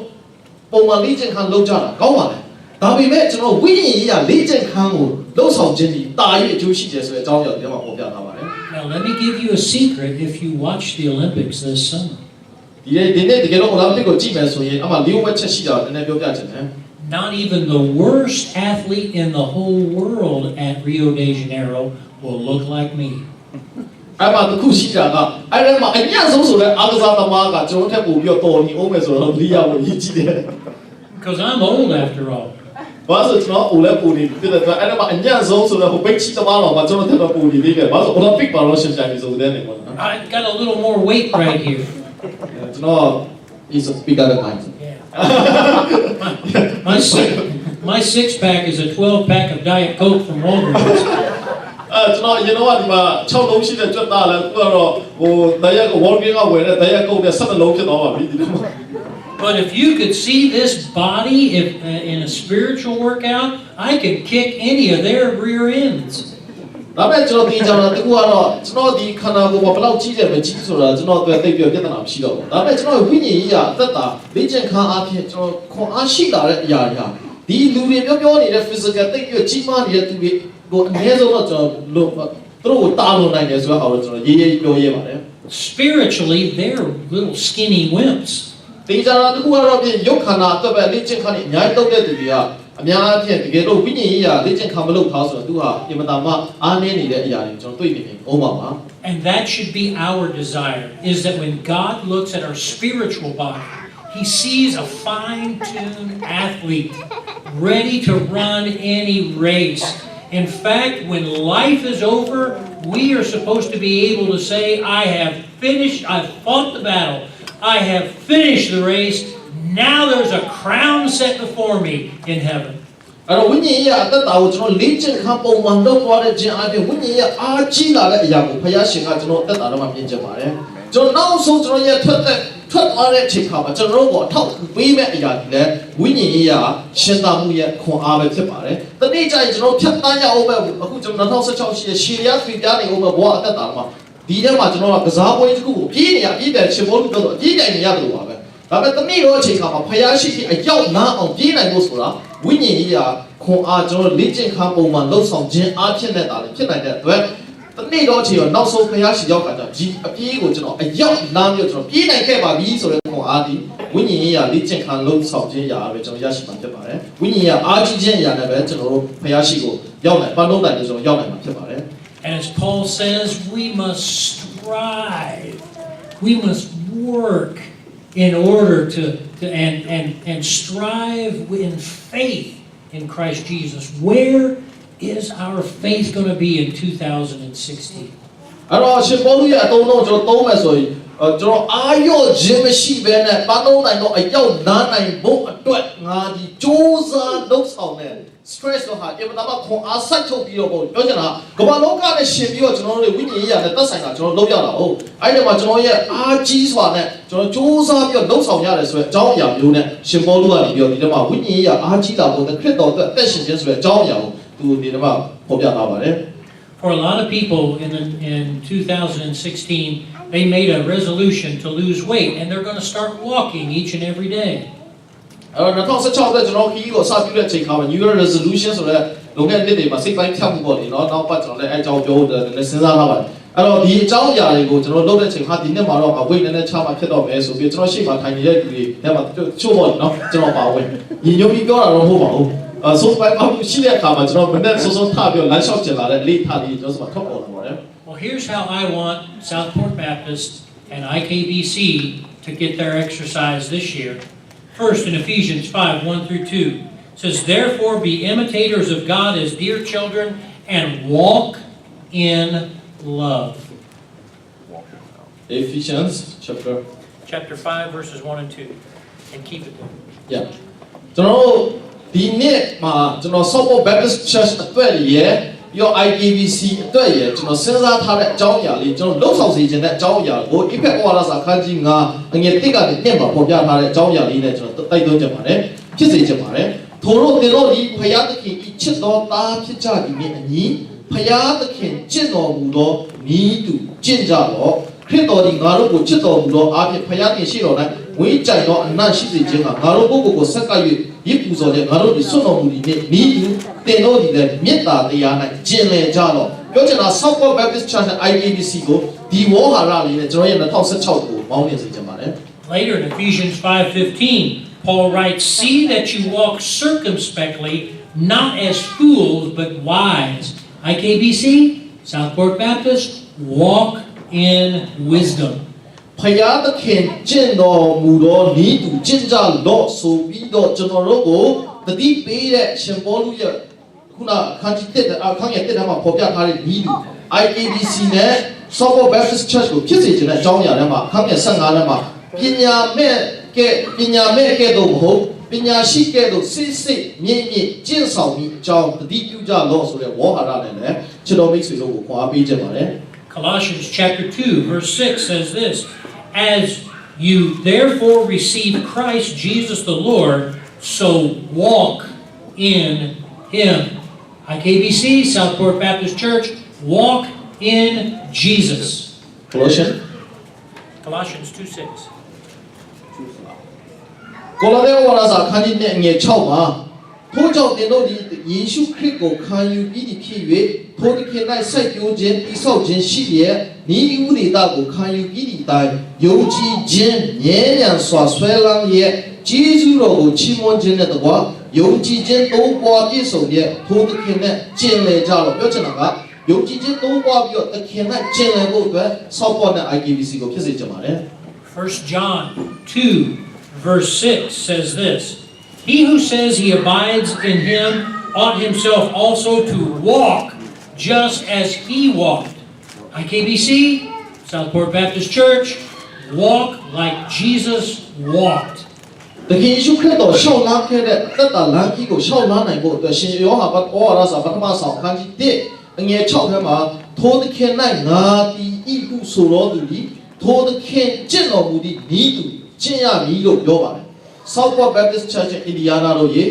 ပုံမှန်လေ့ကျင့်ခန်းလုပ်ကြတာကောင်းပါလေဒါပေမဲ့ကျွန်တော်ဝိညာဉ်ရေးရလေ့ကျင့်ခန်းကိုလှုပ်ဆောင်ခြင်းဒီတာ၍အကျိုးရှိတယ်ဆိုတဲ့အကြောင်းအရာဒီမှာပေါ်ပြထားပါတယ် Now let me give you a secret if you watch the Olympics this summer. ဒီနေ့တကယ်တော့ Olympic ကိုကြည့်မယ်ဆိုရင်အမှလျှို့ဝှက်ချက်ရှိတာနည်းနည်းပြောပြချင်တယ် Not even the worst athlete in the whole world at Rio de Janeiro will look like me. အဲ့မှာတစ်ခုရှိတာကအဲ့ဒီမှာအညံ့ဆုံးဆိုတဲ့အားကစားသမားကကျွန်တော်ထက်ပိုပြီးတော့တော်နေအောင်မယ်ဆိုတော့လိရဖို့ရည်ကြည့်တယ် Because I'm old after all. ဘာလို့ကျွန်တော်အိုလဲပူနေပြတဲ့အတွက်အဲ့ဒီမှာအညံ့ဆုံးဆိုတော့ဟိုပိတ်ချီသမားတော့မှကျွန်တော်ထက်တော့ပူနေသေးတယ်ဘာလို့ Olympic ပါလို့ရှင်းပြနေဆိုတဲ့နေပေါ့နော် I got a little more weight right here. ကျွန်တော် is a bigger guy My six pack is a 12 pack of Diet Coke from Walgreens. ကျွန်တော်ရင်တော့ဒီမှာ6လုံးရှိတဲ့ကြွက်သားလဲသူကတော့ဟိုတရားက Walgreens ကဝယ်တဲ့တရားကုတ်နဲ့7လုံးဖြစ်သွားပါပြီဒီမှာ But if you could see this body in a spiritual workout, I could kick any of their rear ends. ဒါပေမဲ့ကျွန်တော်ဒီကြောင်တာတကူကတော့ကျွန်တော်ဒီခန္ဓာကိုယ်ဘယ်လောက်ကြီးတယ်မကြီးဆိုတာကျွန်တော်အတွက်သိပြပြဿနာမရှိတော့ဘူးဒါပေမဲ့ကျွန်တော်ဝိညာဉ်ကြီးကအသက်တာလေ့ကျင့်ခန်းအားဖြင့်ကျွန်တော်ခွန်အားရှိလာတဲ့အရာတွေဟာဒီလူတွေပြောနေတဲ့ physical သိပြကြီးမားနေတဲ့သူတွေကိုအနည်းဆုံးတော့ကျွန်တော်လို့သူတို့ကိုတာလွန်နိုင်တယ်ဆိုတော့ကျွန်တော်ရေးရေးပြောရဲပါတယ် Spiritually, they're little skinny wimps. ဒီကြောင်တာတကူကတော့ပြင်ရုပ်ခန္ဓာအတွက်ပဲလေ့ကျင့်ခန်းကြီးအများကြီးလုပ်တဲ့သူတွေကအများအားဖြင့်တကယ်လို့ဝိညာဉ်ကြီးကလေ့ကျင့်ခန်းမလုပ်ထားဆိုတော့သူဟာအင်မတန်မှအားနည်းနေတဲ့အရာတွေကျွန်တော်တွေ့နေတယ်။ဟုတ်ပါပါ And that should be our desire, is that when God looks at our spiritual body, He sees a fine-tuned athlete ready to run any race. In fact, when life is over, we are supposed to be able to say, I've fought the battle, I have finished the race, now there's a crown set before me in heaven. အဲ့တော့ဝိညာဉ်ရေးအသက်တာကိုကျွန်တော်လေ့ကျင့်ခန်းပုံမှန်လုပ်သွားတဲ့ခြင်းအပြင်ဝိညာဉ်ရေးအားကြီးလာတဲ့အရာကိုဘုရားရှင်ကကျွန်တော်အသက်တာတော့မှပြင်ချင်ပါတယ်ကျွန်တော်နောက်ဆုံးကျွန်တော်ရဲ့ထွက်သွားတဲ့အချိန်ခါမှာကျွန်တော်တို့ကိုအထောက်အကူပေးမဲ့အရာတွေလည်းဝိညာဉ်ရေးရှင်းတာမှုရဲ့ခွန်အားပဲဖြစ်ပါတယ်တနေ့ကျရင်ကျွန်တော်ဖြတ်တန်းရအောင်ပဲအခုကျွန်တော်2016ရှိတဲ့ရှေရီယာဖီပြားနေအောင်ပဲဘဝအသက်တာမှာဒီထဲမှာကျွန်တော်ကစားပွဲတစ်ခုကိုပြေးတယ်ရှင်ဘောလို့ပြောတော့အပြေးတိုင်နေရတယ်လို့ပါပဲဒါပေမဲ့တနေ့တော့အချိန်ခါမှာဘုရားရှိခိုးအရောက်နားအောင်ပြေးနိုင်ဖို့ဆိုတာဝိညာဉ်ရေးခွန်အားကျွန်တော်လေ့ကျင့်ခန်းပုံမှန်လှုပ်ဆောင်ခြင်းအားဖြင့်နဲ့တာလည်းဖြစ်နိုင်တဲ့အတွက်တနေ့တော့အချိန်တော့နောက်ဆုံးဘုရားရှိရောက်တာကြောင့်ဒီအပြေးကိုကျွန်တော်အရောက်နားမျိုးကျွန်တော်ပြေးနိုင်ခဲ့ပါပြီဆိုတဲ့ခွန်အားဒီဝိညာဉ်ရေးလေ့ကျင့်ခန်းလှုပ်ဆောင်ခြင်းရာပဲကျွန်တော်ရရှိမှာဖြစ်ပါတယ်ဝိညာဉ်ရေးအားကြီးခြင်းရာနဲ့ပဲကျွန်တော်တို့ဘုရားရှိကိုရောက်နိုင်ပန်းလုံးတိုင်လို့ကျွန်တော်ရောက်နိုင်မှာဖြစ်ပါတယ် As Paul says, we must strive, we must work in order to strive in faith in Christ Jesus. Where is our faith going to be in 2016? အဲ့တော့ရှင်ပေါလုရဲ့အတုံးတော့ကျွန်တော်သုံးမယ်ဆိုရင်ကျွန်တော်အာရုံခြင်းမရှိဘဲနဲ့ပန်းလုံးနိုင်တော့အရောက်နားနိုင်ဖို့အတွက်ငါဒီစူးစမ်းလုပ်ဆောင်တဲ့ stress တော့ဟာအင်မတန်မှခွန်အားစိုက်ထုတ်ပြီးတော့ပြောချင်တာကမ္ဘာလောကနဲ့ရှင်ပြီးတော့ကျွန်တော်တို့ဝိညာဉ်ရေးရနဲ့သက်ဆိုင်တာကျွန်တော်လုပ်ရတာဟုတ်အဲ့ဒီမှာကျွန်တော်ရဲ့အားကြီးစွာနဲ့ကျွန်တော်စူးစမ်းပြီးတော့လုပ်ဆောင်ရတယ်ဆိုတဲ့အကြောင်းအရာမျိုးနဲ့ရှင်ပေါလုကနေပြီးတော့ဒီထဲမှာဝိညာဉ်ရေးရအားကြီးတာကိုခရစ်တော်အတွက်အသက်ရှင်ခြင်းဆိုတဲ့အကြောင်းအရာကိုသူဒီထဲမှာဖော်ပြထားပါတယ် For a lot of people in 2016, they made a resolution to lose weight, and they're going to start walking each and every day. 2016တဲ့ကျွန်တော်ခီးကိုစပြုတဲ့ချိန်ခါမှာ New Year Resolution ဆိုတဲ့လုံခဲ့တဲ့နေ့တွေမှာစိတ်ပိုင်းဖြတ်မှုပေါ့လေနော်နောက်ပတ်ကျွန်တော်လည်းအဲအကြောင်းပြောတယ်လည်းစဉ်းစားထားပါတယ်အဲ့တော့ဒီအကြောင်းအရာတွေကိုကျွန်တော်လုပ်တဲ့ချိန်ခါဒီနှစ်မှာတော့ဝိတ်နဲ့ချမှဖြစ်တော့မယ်ဆိုပြီးကျွန်တော်ရှေ့မှာထိုင်နေတဲ့လူတွေထဲမှာချို့ပေါ့နော်ကျွန်တော်ပါဝင်ညီညွတ်ပြီးပြောတာတော့မဟုတ်ပါဘူးဆိုပိုင်းပါရှိတဲ့အခါမှာကျွန်တော်မနေ့စောစောထားပြီးလမ်းလျှောက်ကျင်လာတဲ့လေ့ထားလေးကျွန်တော်ဆိုထွက်ပေါ်လာပါတယ် Well, here's how I want Southport Baptist and IKBC to get their exercise this year. First, in Ephesians 5:1-2, it says, "Therefore be imitators of God as dear children, and walk in love." Ephesians chapter 5, verses 1 and 2, and keep it there. Yeah. ကျွန်တော်တို့ဒီနေ့မှာကျွန်တော် Southport Baptist Church အတွက်ရယ်ပြီးတော့ IKBC အတွက်ရယ်ကျွန်တော်စဉ်းစားထားတဲ့အကြောင်းအရာလေးကျွန်တော်လှုပ်ဆောင်စေခြင်းတဲ့အကြောင်းအရာကို Effect ဝါဒစာခန်းကြီး9အငယ်1ကနေ2မှာပေါ်ပြထားတဲ့အကြောင်းအရာလေးနဲ့ကျွန်တော်တိုက်တွန်းချင်ပါတယ်ဖြစ်စေချင်ပါတယ်ထို့လို့သင်တို့ဒီဖယားသခင်ဤချစ်တော်သားဖြစ်ကြသည်နှင့်အညီဖယားသခင်ကျင့်တော်မူသောဤသူကျင့်ကြလော့ခရစ်တော်ဒီငါတို့ကိုချစ်တော်မူသောအားဖြင့်ဖယားသခင်ရှိတော်၌ဝိကြိုင်သောအနတ်ရှိစေခြင်းကငါတို့ပုဂ္ဂိုလ်ကိုဆက်ကပ်၍ရစ်ပူဇော်ခြင်းငါတို့ဒီဆွတ်တော်မူသည်နှင့်ဤသူသင်တို့ဒီလည်းမေတ္တာတရား၌ကျင့်လည်ကြလော့ပြောချင်တာ Southport Baptist Church IKBC ကိုဒီဝေါ်ဟာရလေးနဲ့ကျွန်တော်ရဲ့2016ကိုပေါင်းတင်စေချင်ပါတယ် Later in Ephesians 5:15, Paul writes, "See that you walk circumspectly, not as fools, but wise." IKBC, Southport Baptist, walk in wisdom. ဖယားသခင်ကျင့်တော်မူသောဤသူကျင့်ကြလော့ဆိုပြီးတော့ကျွန်တော်တို့ကိုတတိပေးတဲ့ရှင်ပေါလုရဲ့ခုနအခန်းကြီး1အခန်းငယ်1ထဲမှာဖော်ပြထားတဲ့ဤသူ IKBC နဲ့ Southport Baptist Church ကိုဖြစ်စေခြင်းတဲ့အကြောင်းအရာထဲမှာအခန်းငယ်15ထဲမှာပညာမဲ့ကဲ့သို့မဟုတ်ပညာရှိကဲ့သို့စစ်မြင့်ကျင့်ဆောင်ပြီးအကြောင်းတတိပြုကြလော့ဆိုတဲ့ဝေါ်ဟာရနဲ့လည်းကျွန်တော်မိတ်ဆွေတို့ကိုခွာပေးကြပါတယ် Colossians chapter 2, verse 6 says this, "As you therefore receive Christ Jesus the Lord, so walk in Him." IKBC, Southport Baptist Church, walk in Jesus. Colossians 2:6. ကိုလာတဲ့ဝါဒစာခန်းကြီးနဲ့ငယ်6မှာထို့ကြောင့်သင်တို့သည်ယေရှုခရစ်ကိုခံယူပြီးသည်ဖြစ်၍ထိုသခင်၌စိုက်ပျိုးခြင်းတည်ဆောက်ခြင်းရှိလျက်ဤဥဒိတာကိုခံယူပြီးသည့်တိုင်ယုံကြည်ခြင်းမြဲမြံစွာဆွဲလန်းလျက်ကျေးဇူးတော်ကိုချီးမွမ်းခြင်းနဲ့တကွာယုံကြည်ခြင်းသုံးပွားပြည့်စုံလျက်ထိုသခင်နဲ့ကျင့်လည်ကြတော့ပြောချင်တာကယုံကြည်ခြင်းသုံးပွားပြီးတော့သခင်နဲ့ကျင့်လည်ဖို့အတွက်ဆောက်ပေါ်တဲ့ IKBC ကိုဖြစ်စေချင်ပါတယ် 1 John 2, verse 6 says this, "He who says he abides in him ought himself also to walk just as he walked." IKBC, Southport Baptist Church, walk like Jesus walked. တကယ်ယေရှုခရစ်တော်ရှောက်လန်းခဲ့တဲ့သက်တာလမ်းကြီးကိုရှောက်လန်းနိုင်ဖို့အတွက်ရှင်ယောဟန်ဩဝါဒစာပထမဆောင်အခန်းကြီး1အငယ်6ထဲမှာထိုသခင်၌ငါတည်ဤဟုဆိုတော်သူသည်ထိုသခင်ကျင့်တော်မူသည့်ဤသူကျင့်ရမည်လို့ပြောပါတယ် Southport Baptist Church in Indiana တို့ရေ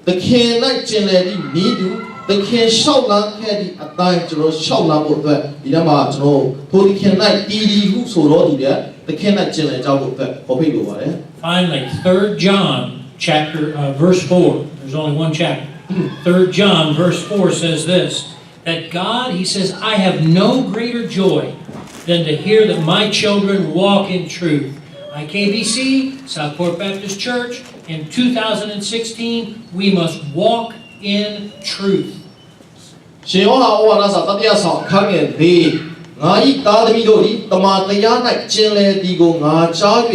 သခင်၌ကျင့်လည်သည့်ဤသူသခင်ရှောက်လန်းခဲ့သည့်အတိုင်းကျွန်တော်ရှောက်လန်းဖို့အတွက်ဒီထဲမှာကျွန်တော်ထိုသခင်၌တည်ဟုဆိုတော်သူတဲ့သခင်၌ကျင့်လည်ကြဖို့အတွက်ဟောဖိတ်လိုပါတယ် Finally, 3 John verse 4. There's only one chapter. 3 John verse 4 says this, that God, he says, "I have no greater joy than to hear that my children walk in truth." IKBC, Southport Baptist Church, in 2016, we must walk in truth. ရှင်ယောဟန်ဩဝါဒစာတတိယဆောင်အခန်းငယ်၄ငါ၏သားသမီးတို့သည်တမန်တရား၌ကျင့်လည်သည်ကိုငါကြား၍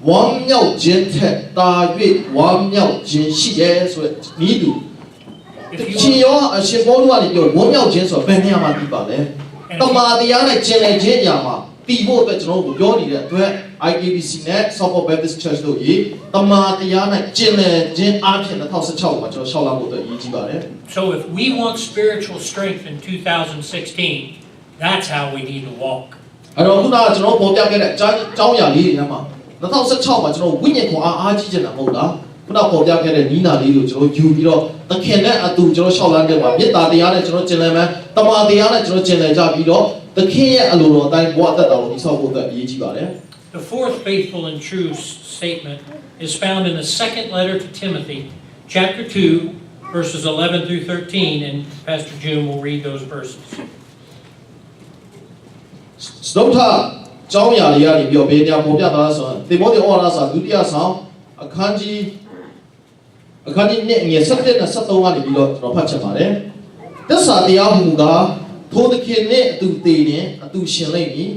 ဝမ်းမြောက်ခြင်းထက်သာ၍ဝမ်းမြောက်ခြင်းရှိရဲ့ဆိုတဲ့ဤသူရှင်ယောဟန်အရှင်ပေါလုကနေပြောဝမ်းမြောက်ခြင်းဆိုတော့ဘယ်နေရာမှာသိပါလဲတမန်တရား၌ကျင့်လည်ခြင်းအရာမှာတည်ဖို့အတွက်ကျွန်တော်တို့ပြောနေတဲ့အတွက် IKBC နဲ့ Southport Baptist Church တို့ဤတမန်တရား၌ကျင့်လည်ခြင်းအပြင်2016မှာကျွန်တော်ရှောက်လာဖို့အတွက်ရည်ကြီးပါတယ် So if we want spiritual strength in 2016, that's how we need to walk. အဲ့တော့ခုနကကျွန်တော်ပေါ်ပြခဲ့တဲ့အကြောင်းအရာလေးတွေထဲမှာ2016မှာကျွန်တော်ဝိညာဉ်ခွန်အားကြီးနေတာမဟုတ်လားခုနပေါ်ပြခဲ့တဲ့နီးနာလေးကိုကျွန်တော်ယူပြီးတော့သခင်နဲ့အတူကျွန်တော်ရှောက်လန်းတဲ့မှာမေတ္တာတရားနဲ့ကျွန်တော်ကျင့်လည်မယ် တမာတရားနဲ့ကျွန်တော်ကျင့်လည်ကြပြီးတော့သခင်ရဲ့အလိုတော်အတိုင်းဘဝအသက်တာကိုတည်ဆောက်ဖို့အတွက်အရေးကြီးပါတယ် The fourth faithful and true statement is found in the second letter to Timothy, chapter 2, verses 11 through 13, and Pastor June will read those verses. စတုထကျောင်းရာတွေကနေပြီးတော့ဘယ်နေရာပေါ်ပြတာလဲဆိုတော့တိမောသေဩဝါဒစာဒုတိယဆောင်အခန်းကြီးနဲ့ငယ်17နဲ့73ကနေပြီးတော့ကျွန်တော်ဖတ်ချင်ပါတယ်သစ္စာတရားမူကားထိုသခင်နဲ့အတူတည်နေအတူရှင်လိမ့်မည်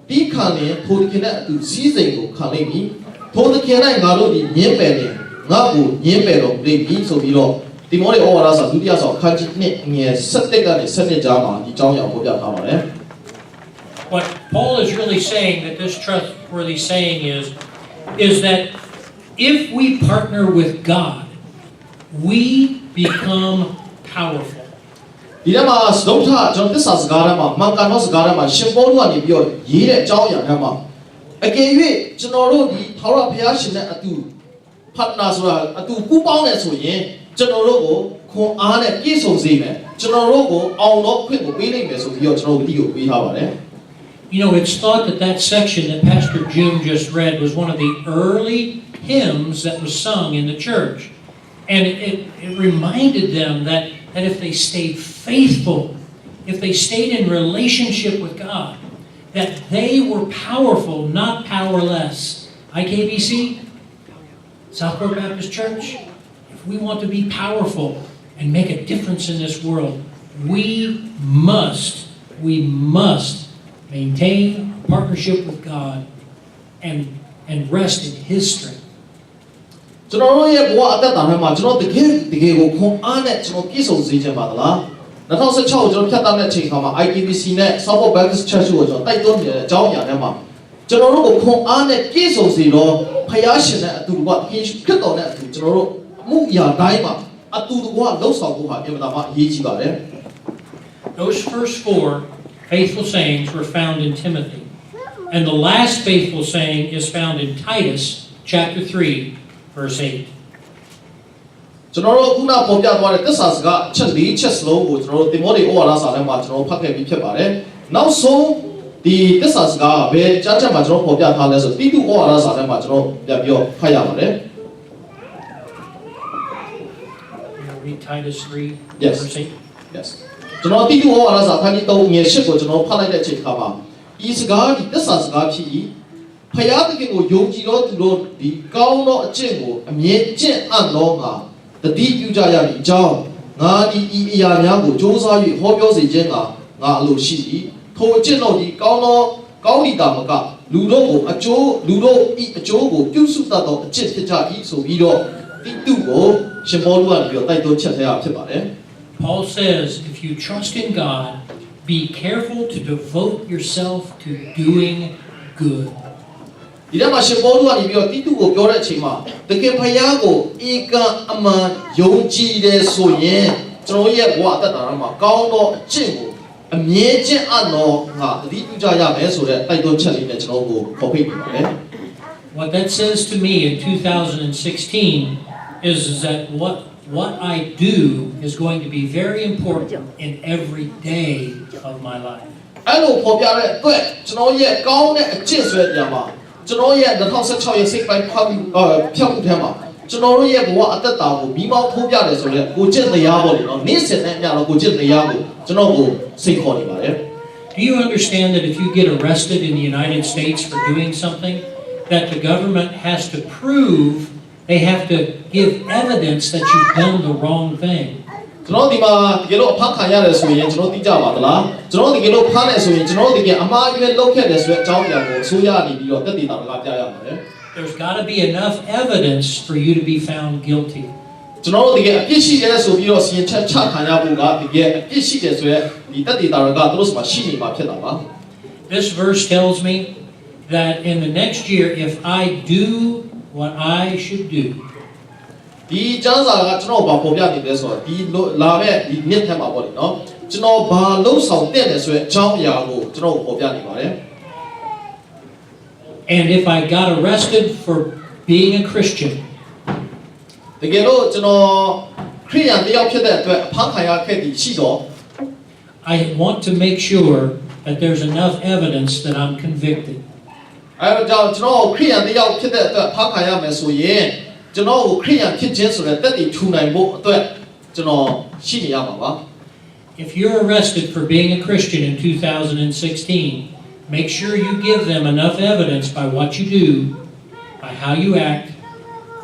ဒီခံနေထိုသခင်နဲ့အတူစည်းစိမ်ကိုခံလိမ့်မည်ထိုသခင်၌ငါတို့ဒီညင်းပယ်နေငါ့ကိုညင်းပယ်တော်လိမ့်မည်ဆိုပြီးတော့တိမောသေဩဝါဒစာဒုတိယဆောင်အခန်းကြီးနဲ့ငယ်17ကနေ17ကြားမှာဒီကျောင်းရာပေါ်ပြထားပါတယ် What Paul is really saying, that this trustworthy saying is that if we partner with God, we become powerful. ဒီထဲမှာစတုထကျွန်တော်သစ္စာစကားထဲမှာမှန်ကန်သောစကားထဲမှာရှင်ပေါလုကနေပြီးတော့ရေးတဲ့အကြောင်းအရာထဲမှာအကယ်၍ကျွန်တော်တို့ဒီထာဝရဘုရားရှင်နဲ့အတူဖတ်နာဆိုတာအတူပူးပေါင်းတယ်ဆိုရင်ကျွန်တော်တို့ကိုခွန်အားနဲ့ပြည့်စုံစေမယ်ကျွန်တော်တို့ကိုအောင်တော့ခွင့်ကိုပေးနိုင်မယ်ဆိုပြီးတော့ကျွန်တော်တို့ဒီကိုပေးထားပါတယ် You know, it's thought that section that Pastor June just read was one of the early hymns that was sung in the church. And it reminded them that if they stayed faithful, if they stayed in relationship with God, that they were powerful, not powerless. IKBC, Southport Baptist Church, if we want to be powerful and make a difference in this world, we must maintain a partnership with God and rest in His strength. ကျွန်တော်တို့ရဲ့ဘဝအသက်တာထဲမှာကျွန်တော်တကယ်ကိုခွန်အားနဲ့ကျွန်တော်ပြည့်စုံစေခြင်းပါသလား2016ကိုကျွန်တော်ဖြတ်သန်းတဲ့အချိန်ခါမှာ ITBC နဲ့ Southport Baptist Church ကိုကျွန်တော်တိုက်တွန်းနေတဲ့အကြောင်းအရာထဲမှာကျွန်တော်တို့ကိုခွန်အားနဲ့ပြည့်စုံစေတော့ဖယားရှင်နဲ့အတူတကွခရစ်တော်နဲ့အတူကျွန်တော်တို့အမှုအရာတိုင်းမှာအတူတကွလှုပ်ဆောင်ဖို့ဟာအင်မတန်မှအရေးကြီးပါတယ် Those first four faithful sayings were found in Timothy. And the last faithful saying is found in Titus chapter 3, verse 8. ကျွန်တော်တို့ခုနပေါ်ပြသွားတဲ့သစ္စာစကားချက်၄ချက်စလုံးကိုကျွန်တော်တို့တိမောသေဩဝါဒစာထဲမှာကျွန်တော်ဖတ်ခဲ့ပြီးဖြစ်ပါတယ်။နောက်ဆုံးဒီသစ္စာစကားဘယ်ကြားချက်မှာကျွန်တော်ပေါ်ပြထားလဲဆိုတိတုဩဝါဒစာထဲမှာကျွန်တော်ပြန်ပြီးတော့ဖတ်ရပါတယ်။ Read Titus 3, Yes. verse 8. Yes. ကျွန်တော်တိတုဩဝါဒစာခန်းကြီး3ငယ်8ကိုကျွန်တော်ဖတ်လိုက်တဲ့အချိန်ခါမှာဤစကားဒီသစ္စာစကားဖြစ်၏ဖယားသခင်ကိုယုံကြည်သောသူတို့ဒီကောင်းသောအကျင့်ကိုအမြဲကျင့်အပ်သောငါတတိပြုကြရမည်အကြောင်းငါဒီဤအရာများကိုစ조사၍ဟောပြောစေခြင်းကငါအလိုရှိ၏ထိုအကျင့်တော်ဒီကောင်းဒီတာမကလူတို့ဤအကျိုးကိုပြုစုတတ်သောအကျင့်ဖြစ်ကြ၏ဆိုပြီးတော့တိတုကိုရှင်ပေါလုကနေပြီးတော့တိုက်တွန်းချက်ထဲရဖြစ်ပါတယ် Paul says, if you trust in God, be careful to devote yourself to doing good. ဒီထဲမှာရှင်ပေါလုကနေပြီးတော့တိတုကိုပြောတဲ့အချိန်မှာတကယ်ဖယားကိုဧကအမှန်ယုံကြည်တယ်ဆိုရင်ကျွန်တော်ရဲ့ဘဝအသက်တာမှာကောင်းသောအကျင့်ကိုအမြဲကျင့်အပ်တော့ငါတတိပြုကြရမယ်ဆိုတဲ့တိုက်တွန်းချက်လေးနဲ့ကျွန်တော်ကိုခေါ်ဖိတ်နေပါတယ် What that says to me in 2016 is that what I do is going to be very important in every day of my life. အဲ့လိုပေါ်ပြတဲ့အတွက်ကျွန်တော်ရဲ့ကောင်းတဲ့အကျင့်ဆိုတဲ့နေရာမှာကျွန်တော်ရဲ့2016ရဲ့စိတ်ပိုင်းဖြောက်မှုထဲမှာကျွန်တော်တို့ရဲ့ဘဝအသက်တာကိုမိမောင်းထိုးပြတယ်ဆိုတော့ကိုကျင့်တရားပေါ့လေနော်နေ့စဉ်နဲ့အမျှတော့ကိုကျင့်တရားကိုကျွန်တော်ကိုစိတ်ခေါ်နေပါတယ် Do you understand that if you get arrested in the United States for doing something, that the government has to prove, they have to give evidence that you've done the wrong thing? ကျွန်တော်ဒီမှာတကယ်လို့အဖမ်းခံရတယ်ဆိုရင်ကျွန်တော်သိကြပါသလားကျွန်တော်တကယ်လို့ဖမ်းတယ်ဆိုရင်ကျွန်တော်တကယ်အမှားအယွင်းလုပ်ခဲ့တယ်ဆိုတဲ့အကြောင်းအရာကိုအစိုးရနေပြီးတော့တက်တည်တာကပြရပါတယ် There's got to be enough evidence for you to be found guilty. ကျွန်တော်တို့တကယ်အပြစ်ရှိတယ်ဆိုပြီးတော့စီရင်ချက်ချခံရဖို့ကတကယ်အပြစ်ရှိတယ်ဆိုရဲဒီတက်တည်တာကသူတို့မှာရှိနေမှာဖြစ်တာပါ This verse tells me that in the next year, if I do what I should do, ဒီကျမ်းစာကကျွန်တော်ဘာပေါ်ပြနေလဲဆိုတော့ဒီလာမဲ့ဒီနှစ်ထဲမှာပေါ့လေနော်ကျွန်တော်ဘာလုံးဆောင်တဲ့လဲဆိုရဲအကြောင်းအရာကိုကျွန်တော်ပေါ်ပြနေပါတယ် and if I got arrested for being a Christian, တကယ်လို့ကျွန်တော်ခရိယန်တယောက်ဖြစ်တဲ့အတွက်အဖမ်းခံရခဲ့ပြီးရှိတော့ I want to make sure that there's enough evidence that I'm convicted. အဲ့တော့ကျွန်တော်ခရိယန်တယောက်ဖြစ်တဲ့အတွက်ဖခင်ရမယ်ဆိုရင်ကျွန်တော်ကိုခရိယန်ဖြစ်ခြင်းဆိုတဲ့တက်တည်ထူနိုင်ဖို့အတွက်ကျွန်တော်ရှိနေရမှာပါ If you're arrested for being a Christian in 2016, make sure you give them enough evidence by what you do, by how you act,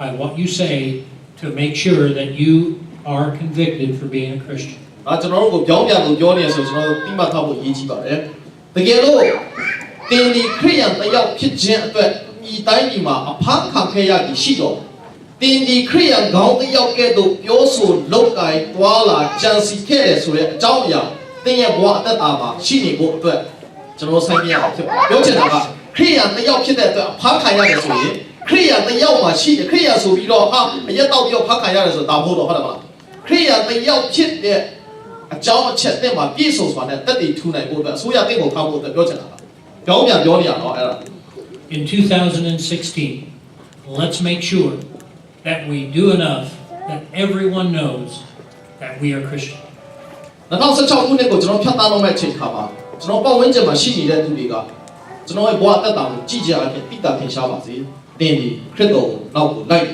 by what you say, to make sure that you are convicted for being a Christian. ကျွန်တော်တို့ကိုပြောင်းပြန်လို့ပြောနေရဆိုကျွန်တော်တို့တိမှတ်ထားဖို့အရေးကြီးပါတယ်တကယ်လို့တင်ဒီခရိယန်တယောက်ဖြစ်ခြင်းအတွက်ဒီတိုင်းဒီမှာအဖမ်းခံခဲ့ရပြီးရှိတော့တင်ဒီခရိယန်ခေါင်းတယောက်ကဲ့သို့ပြောဆိုလောက်ကိုင်းတွာလာကြံစီခဲ့တယ်ဆိုတဲ့အကြောင်းအရာတင်ရဲ့ဘဝအသက်တာမှာရှိနေဖို့အတွက်ကျွန်တော်ဆိုင်ပြရအောင်ဖြစ်ပြောချင်တာကခရိယန်တယောက်ဖြစ်တဲ့အတွက်အဖမ်းခံရတယ်ဆိုရင်ခရိယန်တယောက်မှာရှိတယ်ခရိယန်ဆိုပြီးတော့အရက်တောက်ပြီးတော့ဖမ်းခံရတယ်ဆိုတာမဟုတ်တော့ဟုတ်တယ်မလားခရိယန်တယောက်ဖြစ်တဲ့အကြောင်းအချက်အသစ်မှာပြည့်စုံစွာနဲ့တက်တည်ထူနိုင်ဖို့အတွက်အစိုးရတင့်ကိုထားဖို့အတွက်ပြောချင်တာပါပြောင်းပြန်ပြောနေရတော့အဲ့ဒါ In 2016, let's make sure that we do enough that everyone knows that we are Christian. 2016ခုနှစ်ကိုကျွန်တော်ဖြတ်သားလုပ်မဲ့အချိန်ခါမှာကျွန်တော်ပတ်ဝန်းကျင်မှာရှိနေတဲ့သူတွေကကျွန်တော်ရဲ့ဘဝအသက်တာကိုကြည့်ကြအဖြစ်တိတာထင်ရှားပါစေ။တင်းဒီခရစ်တော်ကိုနောက်ကိုလိုက်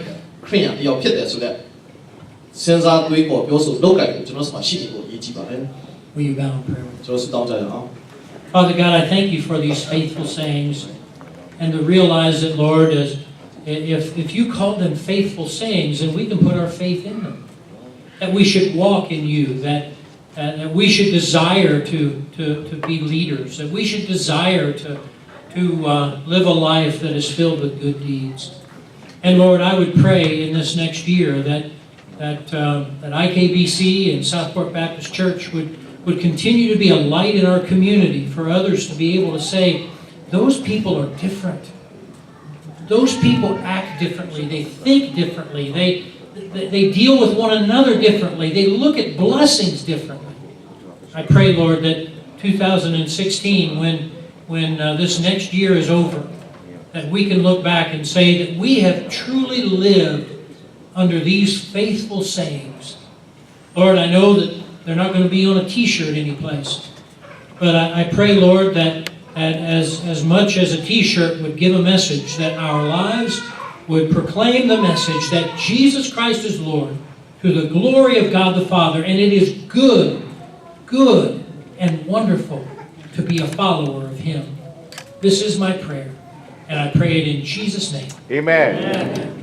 ခရိယန်တယောက်ဖြစ်တယ်ဆိုတဲ့စဉ်းစားတွေးပေါ်ပြောဆိုလုပ်ကြတယ်ကျွန်တော်စမှာရှိနေဖို့အရေးကြီးပါတယ် Will you bow in prayer? ကျွန်တော်စတောင်းကြရအောင် Father God, I thank you for these faithful sayings and to realize that, Lord, if you call them faithful sayings, then we can put our faith in them. That we should walk in you, that we should desire to be leaders, that we should desire to live a life that is filled with good deeds. And Lord, I would pray in this next year that IKBC and Southport Baptist Church would continue to be a light in our community for others to be able to say, those people are different. Those people act differently. They think differently. They deal with one another differently. They look at blessings differently. I pray, Lord, that 2016, when this next year is over, that we can look back and say that we have truly lived under these faithful sayings. Lord, I know that they're not going to be on a t-shirt any place. But I pray, Lord, that as much as a t-shirt would give a message, that our lives would proclaim the message that Jesus Christ is Lord to the glory of God the Father. And it is good and wonderful to be a follower of Him. This is my prayer. And I pray it in Jesus' name. Amen. Amen.